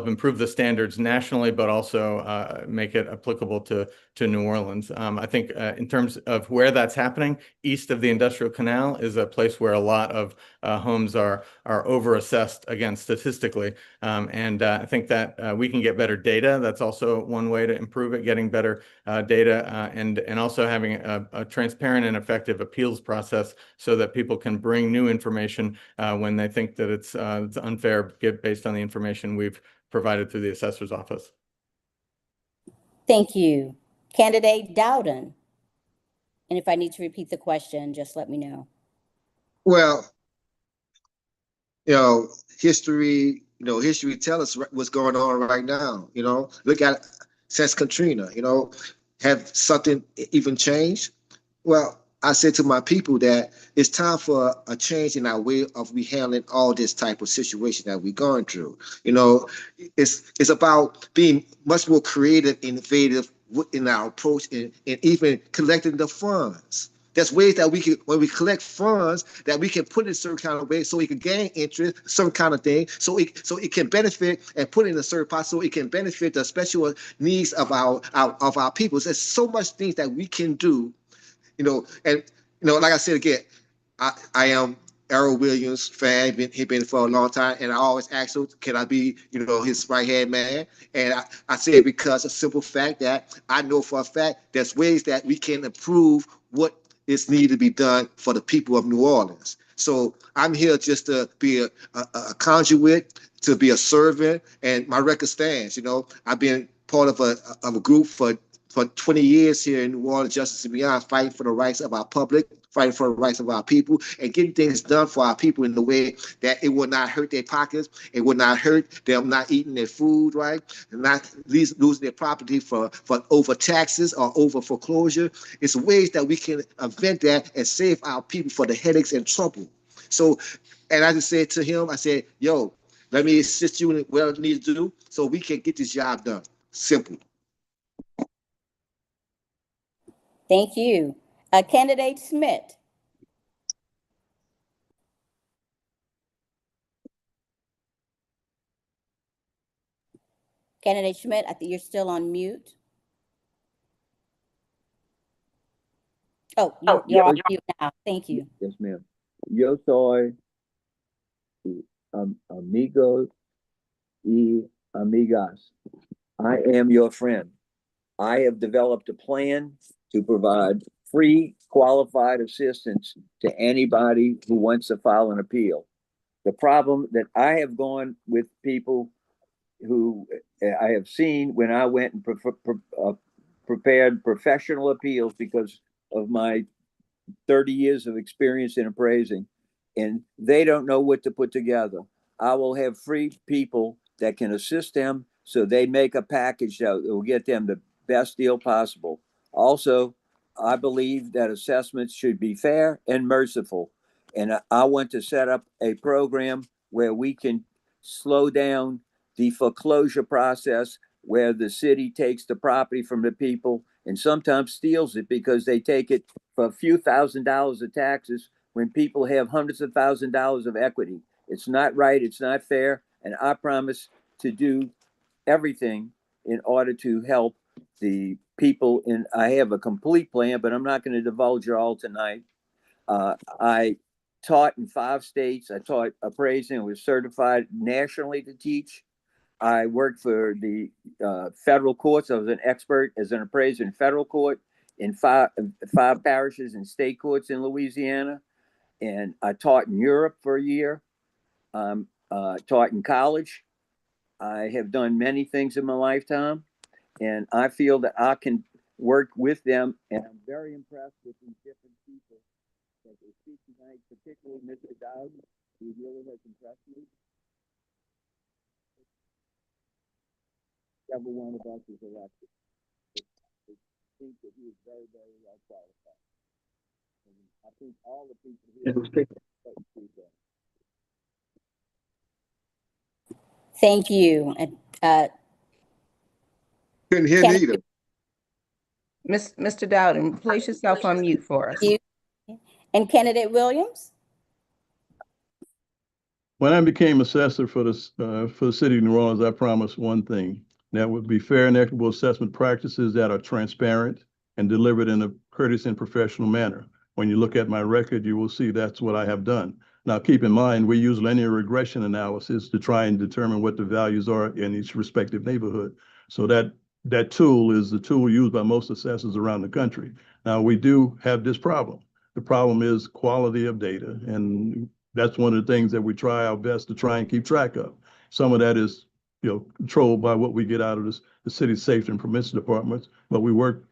improve the standards nationally, but also make it applicable to New Orleans. I think in terms of where that's happening, east of the Industrial Canal is a place where a lot of homes are overassessed, again, statistically. And I think that we can get better data. That's also one way to improve it, getting better data, and also having a transparent and effective appeals process so that people can bring new information when they think that it's unfair based on the information we've provided through the assessor's office. Thank you. Candidate Dowden. And if I need to repeat the question, just let me know. Well, history tell us what's going on right now. Look at since Katrina, have something even changed? Well, I said to my people that it's time for a change in our way of handling all this type of situation that we're going through. It's about being much more creative, innovative in our approach, and even collecting the funds. There's ways that we can, when we collect funds, that we can put in a certain kind of way so it can gain interest, certain kind of thing, so it can benefit, and put in a certain pot so it can benefit the special needs of our people. There's so much things that we can do, and like I said again, I am Errol Williams fan. He's been for a long time, and I always ask him, can I be, his right-hand man? And I say it because a simple fact that I know for a fact there's ways that we can improve what is needed to be done for the people of New Orleans. So I'm here just to be a conduit, to be a servant, and my record stands. I've been part of a group for 20 years here in New Orleans, Justice and Beyond, fighting for the rights of our public, fighting for the rights of our people, and getting things done for our people in the way that it will not hurt their pockets, it will not hurt them not eating their food, right, and not losing their property for over taxes or over foreclosure. It's ways that we can prevent that and save our people for the headaches and trouble. So, and I just said to him, I said, yo, let me assist you in what I need to do so we can get this job done. Simple. Thank you. Candidate Schmidt. Candidate Schmidt, I think you're still on mute. Oh, you're on mute now. Thank you. Yes, ma'am. Yo soy amigos y amigas. I am your friend. I have developed a plan to provide free qualified assistance to anybody who wants to file an appeal. The problem that I have gone with people who I have seen when I went and prepared professional appeals because of my 30 years of experience in appraising, and they don't know what to put together. I will have free people that can assist them so they make a package that will get them the best deal possible. Also, I believe that assessments should be fair and merciful. And I want to set up a program where we can slow down the foreclosure process, where the city takes the property from the people and sometimes steals it because they take it for a few $1,000s of taxes when people have hundreds of $1,000s of equity. It's not right. It's not fair. And I promise to do everything in order to help the people. And I have a complete plan, but I'm not going to divulge it all tonight. I taught in 5 states. I taught appraising and was certified nationally to teach. I worked for the federal courts. I was an expert as an appraiser in federal court in five parishes and state courts in Louisiana. And I taught in Europe for a year. Taught in college. I have done many things in my lifetime, and I feel that I can work with them. And I'm very impressed with these different people that they speak tonight, particularly Mr. Dowd, who really has impressed me. Every one of us is elected. I think that he is very, very well qualified. And I think all the people here Thank you. Couldn't hear neither. Mr. Dowden, place yourself on mute for us. And Candidate Williams? When I became assessor for the city of New Orleans, I promised one thing. That would be fair and equitable assessment practices that are transparent and delivered in a courteous and professional manner. When you look at my record, you will see that's what I have done. Now, keep in mind, we use linear regression analysis to try and determine what the values are in each respective neighborhood. So that tool is the tool used by most assessors around the country. Now, we do have this problem. The problem is quality of data, and that's one of the things that we try our best to try and keep track of. Some of that is, controlled by what we get out of the city's safety and permission departments, but we work,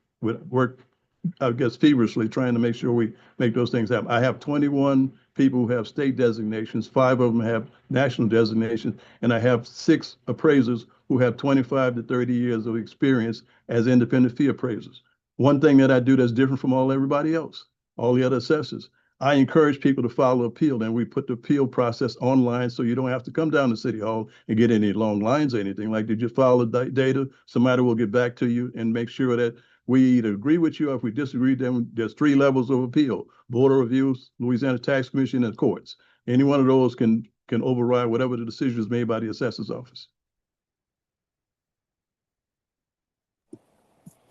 I guess, feverishly trying to make sure we make those things happen. I have 21 people who have state designations, 5 of them have national designations, and I have 6 appraisers who have 25 to 30 years of experience as independent fee appraisers. One thing that I do that's different from everybody else, all the other assessors, I encourage people to file an appeal, and we put the appeal process online so you don't have to come down to City Hall and get any long lines or anything. Like, did you file the data? Somebody will get back to you and make sure that we either agree with you, or if we disagree, then there's 3 levels of appeal: Board of Reviews, Louisiana Tax Commission, and courts. Any one of those can override whatever the decision is made by the assessor's office.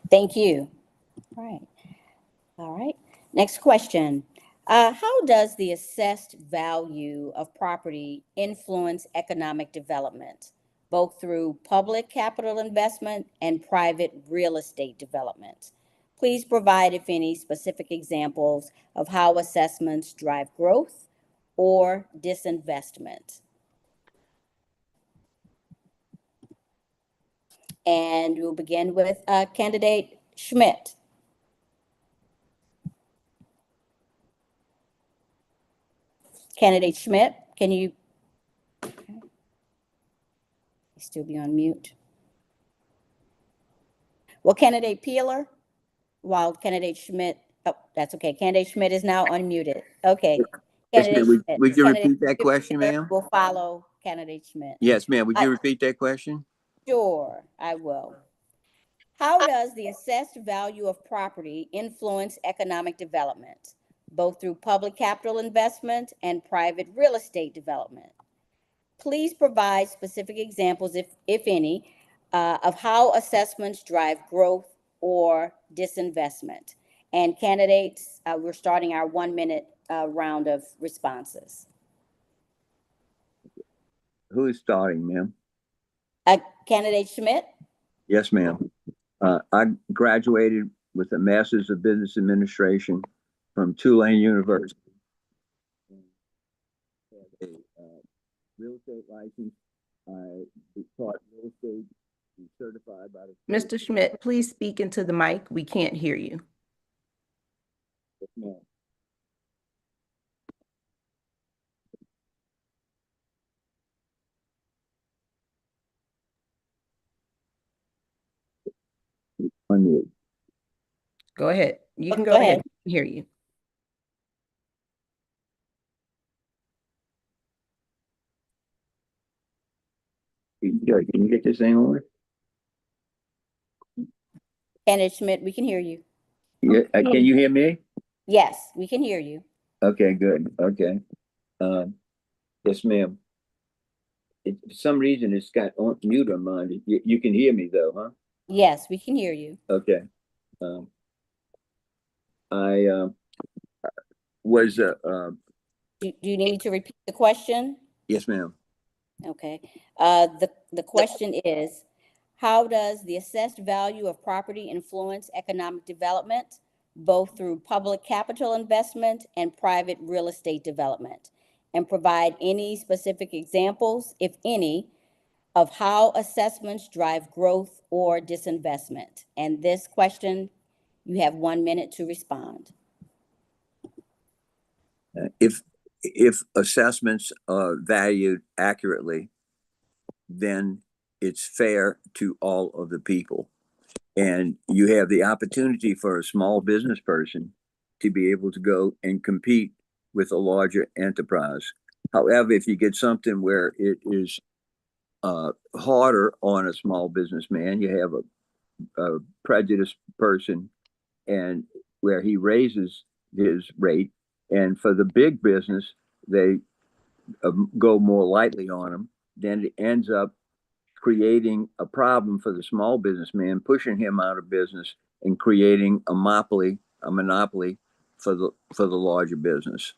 Thank you. All right. Next question. How does the assessed value of property influence economic development, both through public capital investment and private real estate development? Please provide, if any, specific examples of how assessments drive growth or disinvestment. And we'll begin with Candidate Schmidt. Candidate Schmidt, can you still be on mute? Well, Candidate Peeler, while Candidate Schmidt, oh, that's okay. Candidate Schmidt is now unmuted. Okay, Yes, ma'am. Candidate Schmidt. Would you Candidate repeat that question, ma'am? will follow candidate Schmidt. Yes, ma'am. Would you repeat that question? Sure, I will. How does the assessed value of property influence economic development, both through public capital investment and private real estate development? Please provide specific examples, if any, of how assessments drive growth or disinvestment. And candidates, we're starting our 1 minute round of responses. Who is starting, ma'am? Candidate Schmidt? Yes, ma'am. I graduated with a Master's of Business Administration from Tulane University. I have a real estate license. I taught real estate and certified by the Mr. Schmidt, please speak into the mic. We can't hear you. Yes, ma'am. Unmute. Go ahead. You can Go go ahead. ahead. We can hear you. Can you get this thing on? Candidate Schmidt, we can hear you. Yeah, can you hear me? Yes, we can hear you. Okay, good. Okay. Yes, ma'am. For some reason, it's got on mute on mine. You can hear me though, huh? Yes, we can hear you. Okay. I was Do you need me to repeat the question? yes, ma'am. Okay. The question is, how does the assessed value of property influence economic development, both through public capital investment and private real estate development? And provide any specific examples, if any, of how assessments drive growth or disinvestment. And this question, you have 1 minute to respond. If assessments are valued accurately, then it's fair to all of the people. And you have the opportunity for a small business person to be able to go and compete with a larger enterprise. However, if you get something where it is harder on a small businessman, you have a prejudiced person and where he raises his rate. And for the big business, they go more lightly on him. Then it ends up creating a problem for the small businessman, pushing him out of business and creating a monopoly for the larger business.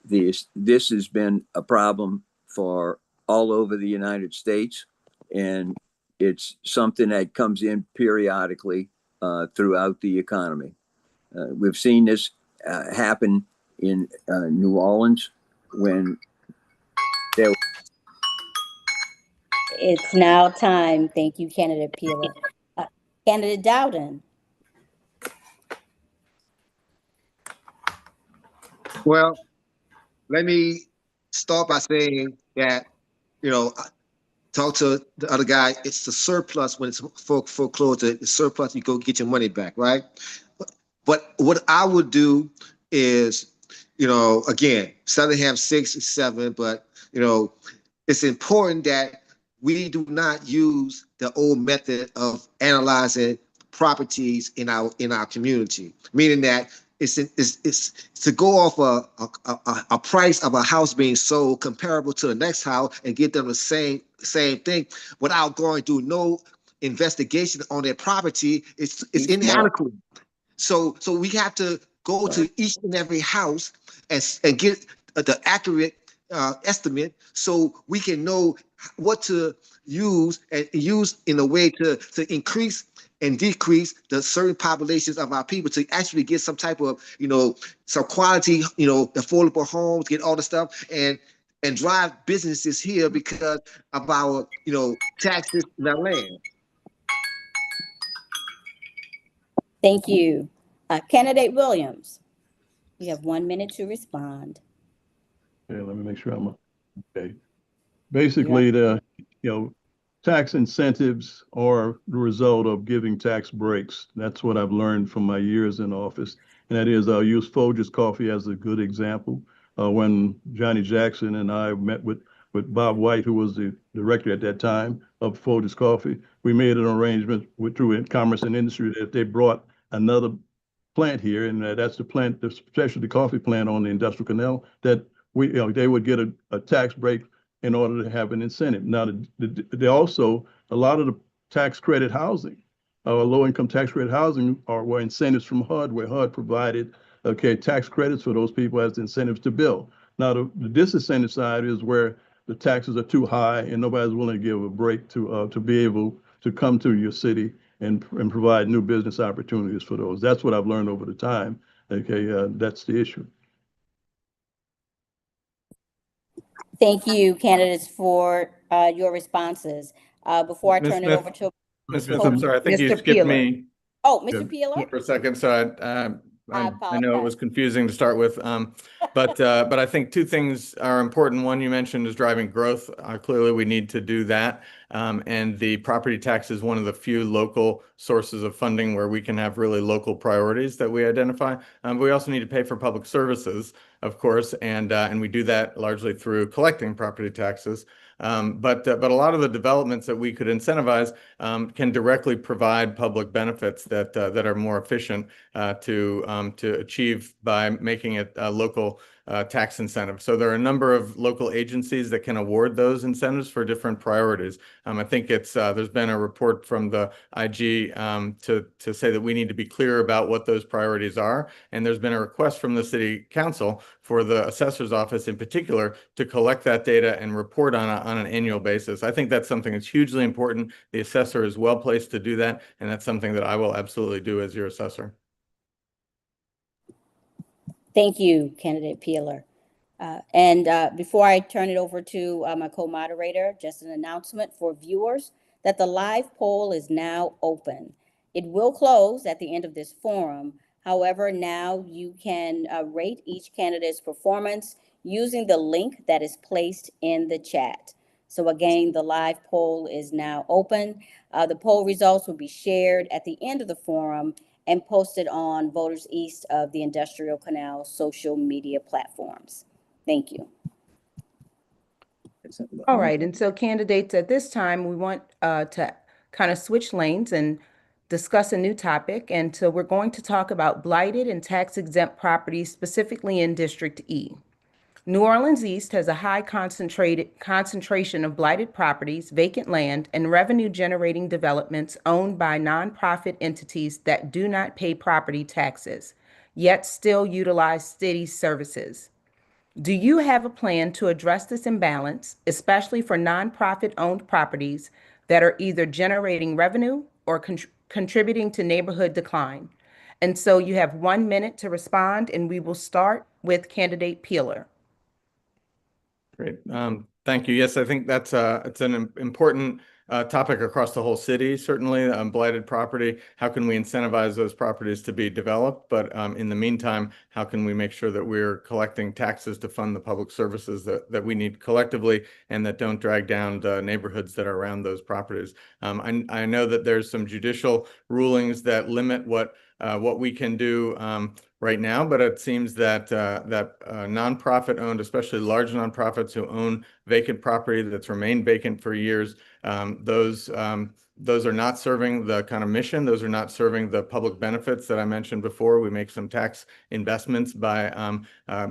This has been a problem for all over the United States, and it's something that comes in periodically throughout the economy. We've seen this happen in New Orleans when there. It's now time. Thank you, Candidate Peeler. Candidate Dowden. Well, let me start by saying that, talk to the other guy. It's the surplus when it's foreclosed. The surplus, you go get your money back, right? But what I would do is, again, instead of have 6 or 7, but it's important that we do not use the old method of analyzing properties in our community, meaning that it's to go off a price of a house being sold comparable to the next house and get them the same thing without going through no investigation on their property. It's inadequate. So we have to go to each and every house and get the accurate estimate so we can know what to use and use in a way to increase and decrease the certain populations of our people to actually get some type of, some quality, affordable homes, get all the stuff and drive businesses here because of our, taxes and our land. Thank you. Candidate Williams, you have 1 minute to respond. Okay, let me make sure I'm okay. Basically, tax incentives are the result of giving tax breaks. That's what I've learned from my years in office. and that is I'll use Folgers Coffee as a good example. When Johnny Jackson and I met with Bob White, who was the director at that time of Folgers Coffee, we made an arrangement through Commerce and Industry that if they brought another plant here, and that's the plant, the specialty coffee plant on the Industrial Canal, that they would get a tax break in order to have an incentive. Now, they also, a lot of the tax credit housing, low-income tax credit housing were incentives from HUD, where HUD provided, tax credits for those people as incentives to build. Now, the disincentive side is where the taxes are too high and nobody's willing to give a break to be able to come to your city and provide new business opportunities for those. That's what I've learned over the time. That's the issue. Thank you, candidates, for your responses. Before I Ms. turn it Smith, over to Ms. Smith, I'm sorry, I think you Mr. skipped Peeler. me. oh, Mr. Peeler, For a second, so I I know it was apologize. confusing to start with, but I think two things are important. One you mentioned is driving growth. Clearly, we need to do that, and the property tax is one of the few local sources of funding where we can have really local priorities that we identify. But we also need to pay for public services, of course, and we do that largely through collecting property taxes. But a lot of the developments that we could incentivize can directly provide public benefits that are more efficient to achieve by making it a local tax incentive. So there are a number of local agencies that can award those incentives for different priorities. I think there's been a report from the IG to say that we need to be clear about what those priorities are, and there's been a request from the City Council for the Assessor's Office in particular to collect that data and report on an annual basis. I think that's something that's hugely important. The assessor is well placed to do that, and that's something that I will absolutely do as your assessor. Thank you, candidate Peeler. And before I turn it over to my co-moderator, just an announcement for viewers that the live poll is now open. It will close at the end of this forum. However, now you can rate each candidate's performance using the link that is placed in the chat. So again, the live poll is now open. The poll results will be shared at the end of the forum and posted on Voters East of the Industrial Canal social media platforms. Thank you. All right, and so candidates, at this time, we want to kind of switch lanes and discuss a new topic. And so we're going to talk about blighted and tax-exempt properties, specifically in District E. New Orleans East has a high concentration of blighted properties, vacant land, and revenue-generating developments owned by nonprofit entities that do not pay property taxes, yet still utilize city services. Do you have a plan to address this imbalance, especially for nonprofit-owned properties that are either generating revenue or contributing to neighborhood decline? And so you have 1 minute to respond, and we will start with candidate Peeler. Great. Thank you. Yes, I think it's an important topic across the whole city, certainly, blighted property. How can we incentivize those properties to be developed? But in the meantime, how can we make sure that we're collecting taxes to fund the public services that we need collectively and that don't drag down the neighborhoods that are around those properties? I know that there's some judicial rulings that limit what we can do right now, but it seems that nonprofit-owned, especially large nonprofits who own vacant property that's remained vacant for years, those are not serving the kind of mission. Those are not serving the public benefits that I mentioned before. We make some tax investments by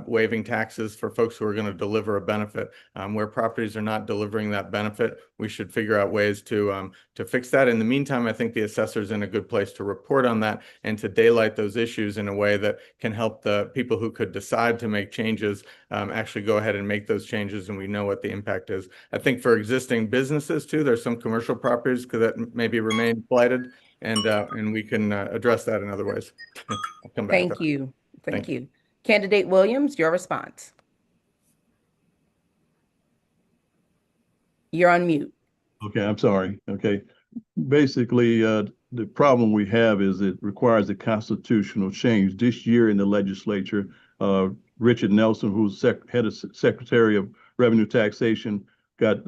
waiving taxes for folks who are going to deliver a benefit. Where properties are not delivering that benefit, we should figure out ways to fix that. In the meantime, I think the assessor's in a good place to report on that and to daylight those issues in a way that can help the people who could decide to make changes actually go ahead and make those changes, and we know what the impact is. I think for existing businesses too, there's some commercial properties that maybe remain blighted, and we can address that in other ways. I'll come back. Thank you. Thank you. Candidate Williams, your response. You're on mute. Okay, I'm sorry. Okay. Basically, the problem we have is it requires a constitutional change. This year in the legislature, Richard Nelson, who's head of Secretary of Revenue Taxation, got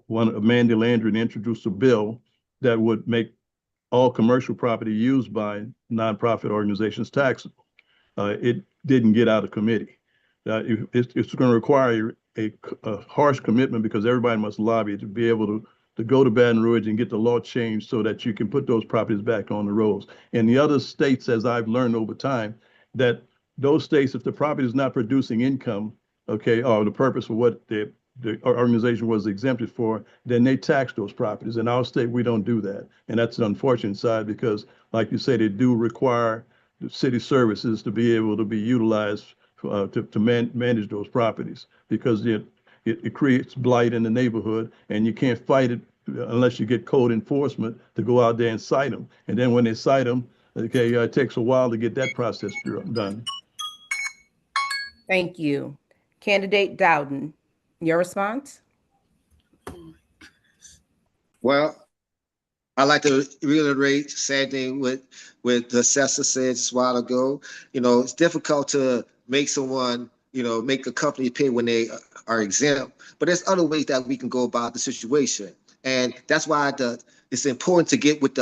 Amanda Landry and introduced a bill that would make all commercial property used by nonprofit organizations taxable. it didn't get out of committee. It's going to require a harsh commitment because everybody must lobby to be able to go to Baton Rouge and get the law changed so that you can put those properties back on the rolls. And the other states, as I've learned over time, that those states, if the property is not producing income, okay, or the purpose for what the organization was exempted for, then they tax those properties. In our state, we don't do that. And that's an unfortunate side because, like you say, they do require the city services to be able to be utilized to manage those properties because it creates blight in the neighborhood and you can't fight it unless you get code enforcement to go out there and cite them. And then when they cite them, okay, it takes a while to get that process done. Thank you. Candidate Dowden, your response? Well, I like to reiterate same thing with the assessor said just a while ago. You know, it's difficult to make someone, you know, make a company pay when they are exempt, but there's other ways that we can go about the situation, and that's why it's important to get with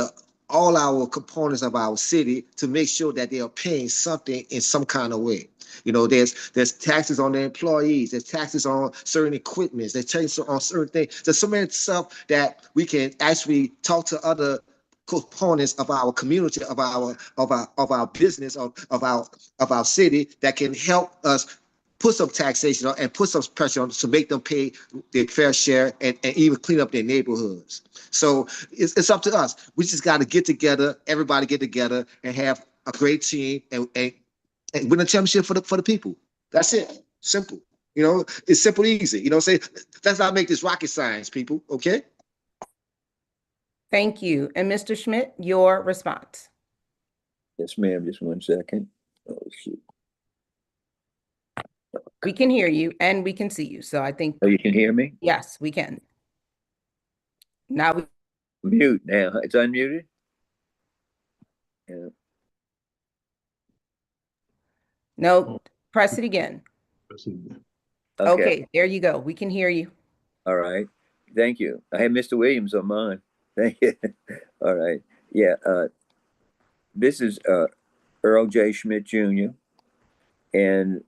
all our components of our city to make sure that they are paying something in some kind of way. You know, there's taxes on the employees, there's taxes on certain equipments, there's taxes on certain things. There's so many stuff that we can actually talk to other components of our community, of our business, of our city that can help us put some taxation on and put some pressure on to make them pay their fair share and even clean up their neighborhoods. So it's up to us. We just got to get together, everybody get together and have a great team and win a championship for the people. That's it. Simple. You know, it's simple, easy. You know, say let's not make this rocket science, people. Okay. Thank you. And Mr. Schmidt, your response? Yes, ma'am. Just 1 second. Oh, shoot. We can hear you and we can see you. So I think. Oh, you can hear me? Yes, we can. Now we. Mute now. It's unmuted? Yeah. No, press it again. Okay, there you go. We can hear you. All right. Thank you. I had Mr. Williams on mine. Thank you. All right. Yeah. This is Earl J. Schmidt Jr. And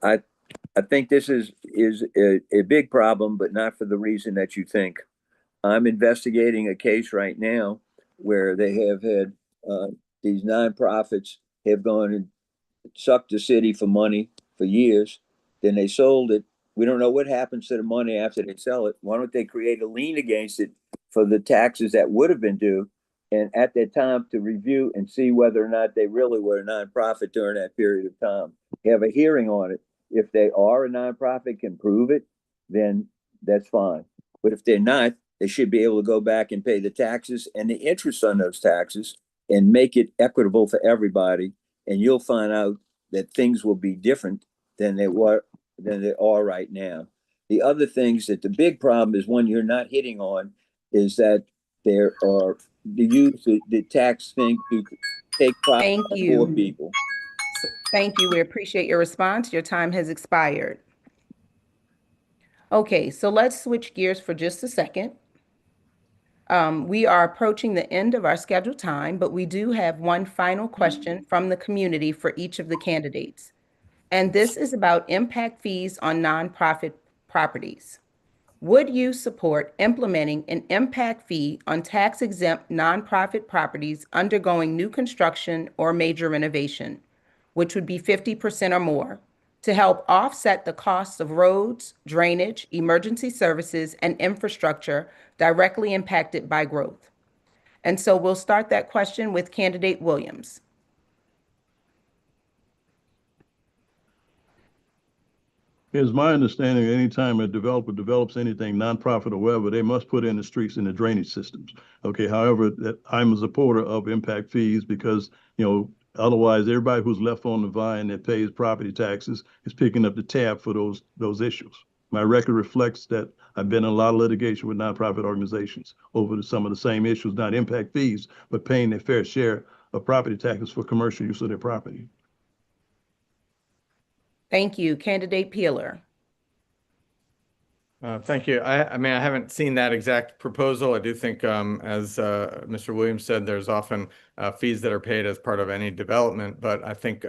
I think this is a big problem, but not for the reason that you think. I'm investigating a case right now where they have had these nonprofits have gone and sucked the city for money for years. Then they sold it. We don't know what happens to the money after they sell it. Why don't they create a lien against it for the taxes that would have been due? And at that time to review and see whether or not they really were a nonprofit during that period of time. Have a hearing on it. If they are a nonprofit, can prove it, then that's fine. But if they're not, they should be able to go back and pay the taxes and the interest on those taxes and make it equitable for everybody. And you'll find out that things will be different than they are right now. The other things that the big problem is one you're not hitting on is that there are the tax thing to take profit from poor people. Thank you. We appreciate your response. Your time has expired. Okay, so let's switch gears for just a second. We are approaching the end of our scheduled time, but we do have one final question from the community for each of the candidates. And this is about impact fees on nonprofit properties. Would you support implementing an impact fee on tax-exempt nonprofit properties undergoing new construction or major renovation, which would be 50% or more, to help offset the costs of roads, drainage, emergency services, and infrastructure directly impacted by growth? And so we'll start that question with candidate Williams. It's my understanding that anytime a developer develops anything, nonprofit or whatever, they must put in the streets and the drainage systems. Okay, however, that I'm a supporter of impact fees because, you know, otherwise everybody who's left on the vine that pays property taxes is picking up the tab for those issues. My record reflects that I've been in a lot of litigation with nonprofit organizations over some of the same issues, not impact fees, but paying their fair share of property taxes for commercial use of their property. Thank you. Candidate Peeler. Thank you. I mean, I haven't seen that exact proposal. I do think, as Mr. Williams said, there's often fees that are paid as part of any development. But I think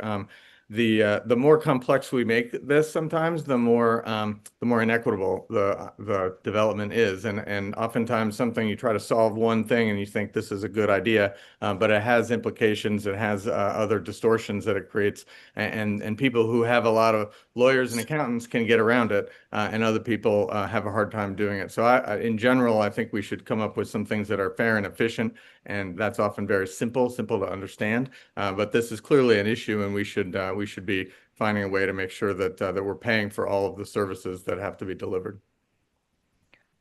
the more complex we make this, sometimes the more inequitable the development is, and oftentimes something you try to solve one thing and you think this is a good idea, but it has implications. It has other distortions that it creates, and people who have a lot of lawyers and accountants can get around it, and other people have a hard time doing it. So in general, I think we should come up with some things that are fair and efficient, and that's often very simple to understand. But this is clearly an issue, and we should be finding a way to make sure that we're paying for all of the services that have to be delivered.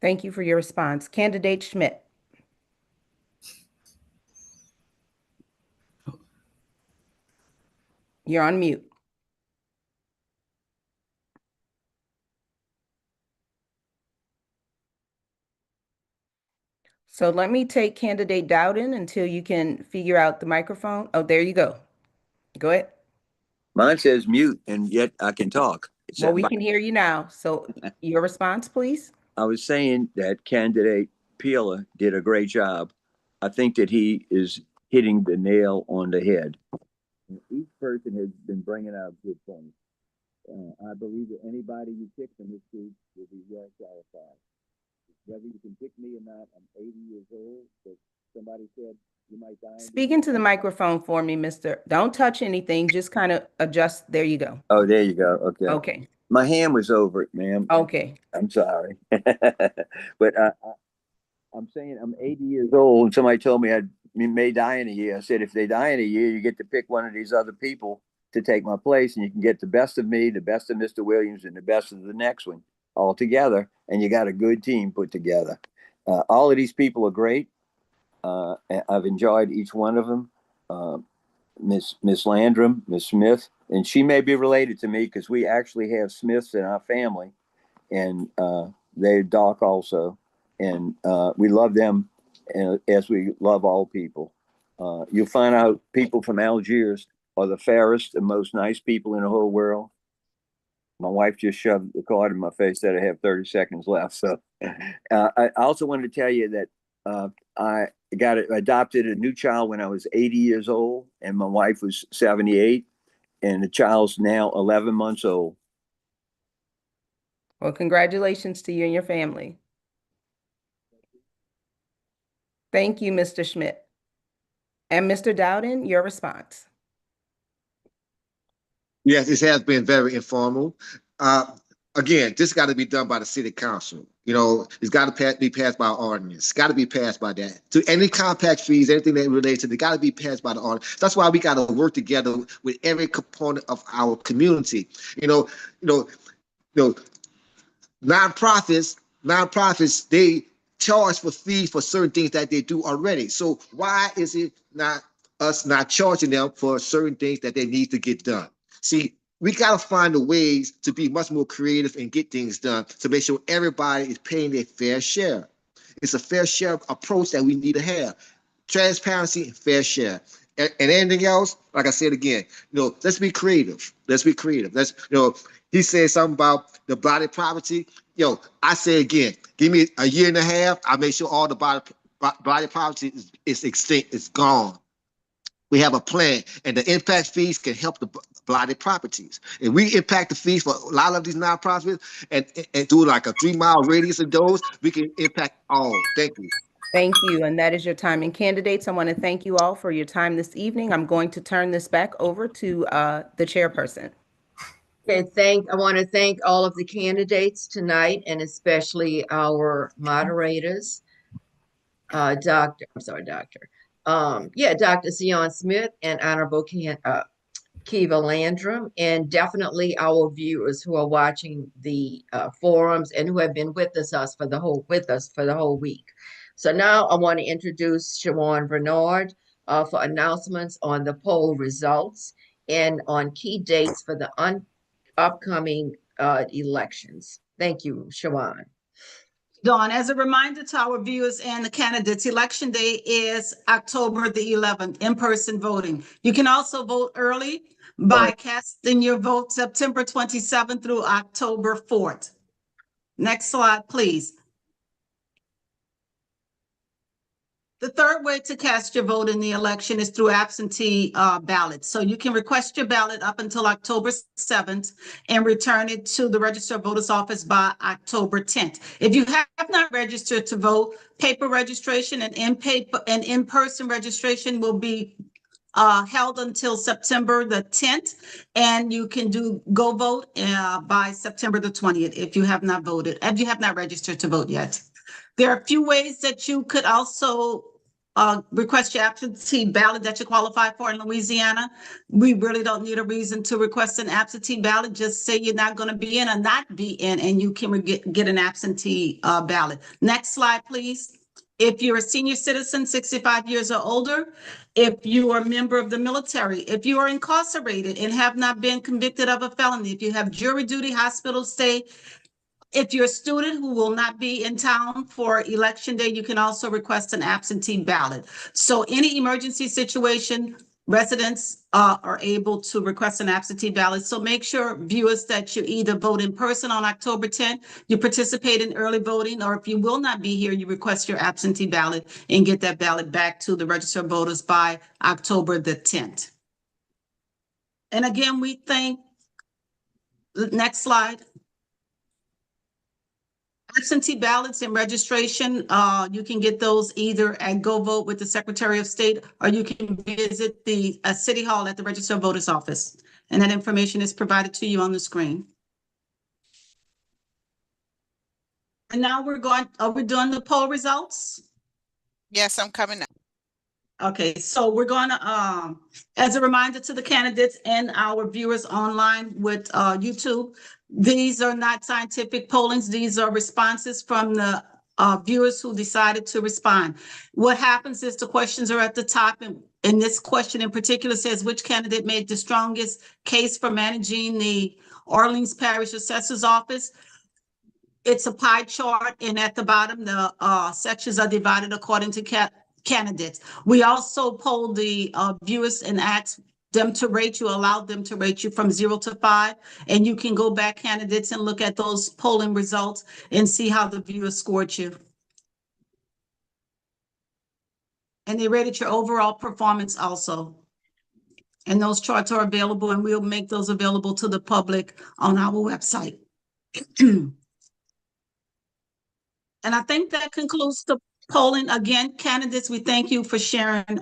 Thank you for your response. Candidate Schmidt. You're on mute. So let me take candidate Dowden until you can figure out the microphone. Oh, there you go. Go ahead. Mine says mute, and yet I can talk. Well, we can hear you now. So your response, please. I was saying that candidate Peeler did a great job. I think that he is hitting the nail on the head. Each person has been bringing out good points. I believe that anybody you pick from this group will be well qualified. Whether you can pick me or not, I'm 80 years old, but somebody said you might die. Speak into the microphone for me, mister. Don't touch anything. Just kind of adjust. There you go. Oh, there you go. Okay. Okay. My hand was over it, ma'am. Okay. I'm sorry. But I'm saying I'm 80 years old, and somebody told me I may die in a year. I said, if they die in a year, you get to pick one of these other people to take my place, and you can get the best of me, the best of Mr. Williams, and the best of the next one all together, and you got a good team put together. All of these people are great. I've enjoyed each one of them. Miss Landrum, Miss Smith, and she may be related to me because we actually have Smiths in our family, and they're dark also, and we love them as we love all people. You'll find out people from Algiers are the fairest and most nice people in the whole world. My wife just shoved the card in my face that I have 30 seconds left. So I also wanted to tell you that I adopted a new child when I was 80 years old, and my wife was 78, and the child's now 11 months old. Well, congratulations to you and your family. Thank you, Mr. Schmidt. And Mr. Dowden, your response. Yes, it has been very informal. Again, this got to be done by the city council. You know, it's got to be passed by ordinance. It's got to be passed by that. To any compact fees, anything that relates to it, got to be passed by the ordinance. That's why we got to work together with every component of our community. Nonprofits, they charge for fees for certain things that they do already. So why is it not us not charging them for certain things that they need to get done? See, we got to find the ways to be much more creative and get things done to make sure everybody is paying their fair share. It's a fair share approach that we need to have. Transparency and fair share. And anything else, like I said again, let's be creative. Let's be creative. He said something about the blighted property. I say again, give me a year and a half. I'll make sure all the blighted property is extinct, it's gone. We have a plan, and the impact fees can help the blighted properties. And we impact the fees for a lot of these nonprofits and do like a 3-mile radius of those, we can impact all. Thank you. Thank you, and that is your time. And candidates, I want to thank you all for your time this evening. I'm going to turn this back over to the chairperson. Okay, I want to thank all of the candidates tonight, and especially our moderators, Dr. Sion Smith and Honorable Kiva Landrum, and definitely our viewers who are watching the forums and who have been with us for the whole week. So now I want to introduce Shawan Bernard for announcements on the poll results and on key dates for the upcoming elections. Thank you, Shawan. Dawn, as a reminder to our viewers and the candidates, Election Day is October the 11th, in-person voting. You can also vote early by casting your vote September 27th through October 4th. Next slide, please. The third way to cast your vote in the election is through absentee ballot. So you can request your ballot up until October 7th and return it to the Register of Voters office by October 10th. If you have not registered to vote, paper registration and in-person registration will be held until September the 10th, and you can go vote by September the 20th if you have not voted, if you have not registered to vote yet. There are a few ways that you could also request your absentee ballot that you qualify for in Louisiana. We really don't need a reason to request an absentee ballot. Just say you're not going to be in or not be in, and you can get an absentee ballot. Next slide, please. If you're a senior citizen, 65 years or older, if you are a member of the military, if you are incarcerated and have not been convicted of a felony, if you have jury duty, hospital stay, if you're a student who will not be in town for election day, you can also request an absentee ballot. So any emergency situation, residents are able to request an absentee ballot. So make sure, viewers, that you either vote in person on October 10th, you participate in early voting, or if you will not be here, you request your absentee ballot and get that ballot back to the Register of Voters by October the 10th. And again, we thank, next slide. Absentee ballots and registration, you can get those either at Go Vote with the Secretary of State, or you can visit the City Hall at the Register of Voters office. And that information is provided to you on the screen. And now are we doing the poll results? Yes, I'm coming now. Okay, so we're gonna, as a reminder to the candidates and our viewers online with YouTube, these are not scientific pollings. These are responses from the viewers who decided to respond. What happens is the questions are at the top, and this question in particular says, which candidate made the strongest case for managing the Orleans Parish Assessor's Office? It's a pie chart, and at the bottom, the sections are divided according to candidates. We also polled the viewers and asked them to rate you, allowed them to rate you from 0 to 5. And you can go back, candidates, and look at those polling results and see how the viewers scored you. And they rated your overall performance also. And those charts are available, and we'll make those available to the public on our website. And I think that concludes the polling. Again, candidates, we thank you for sharing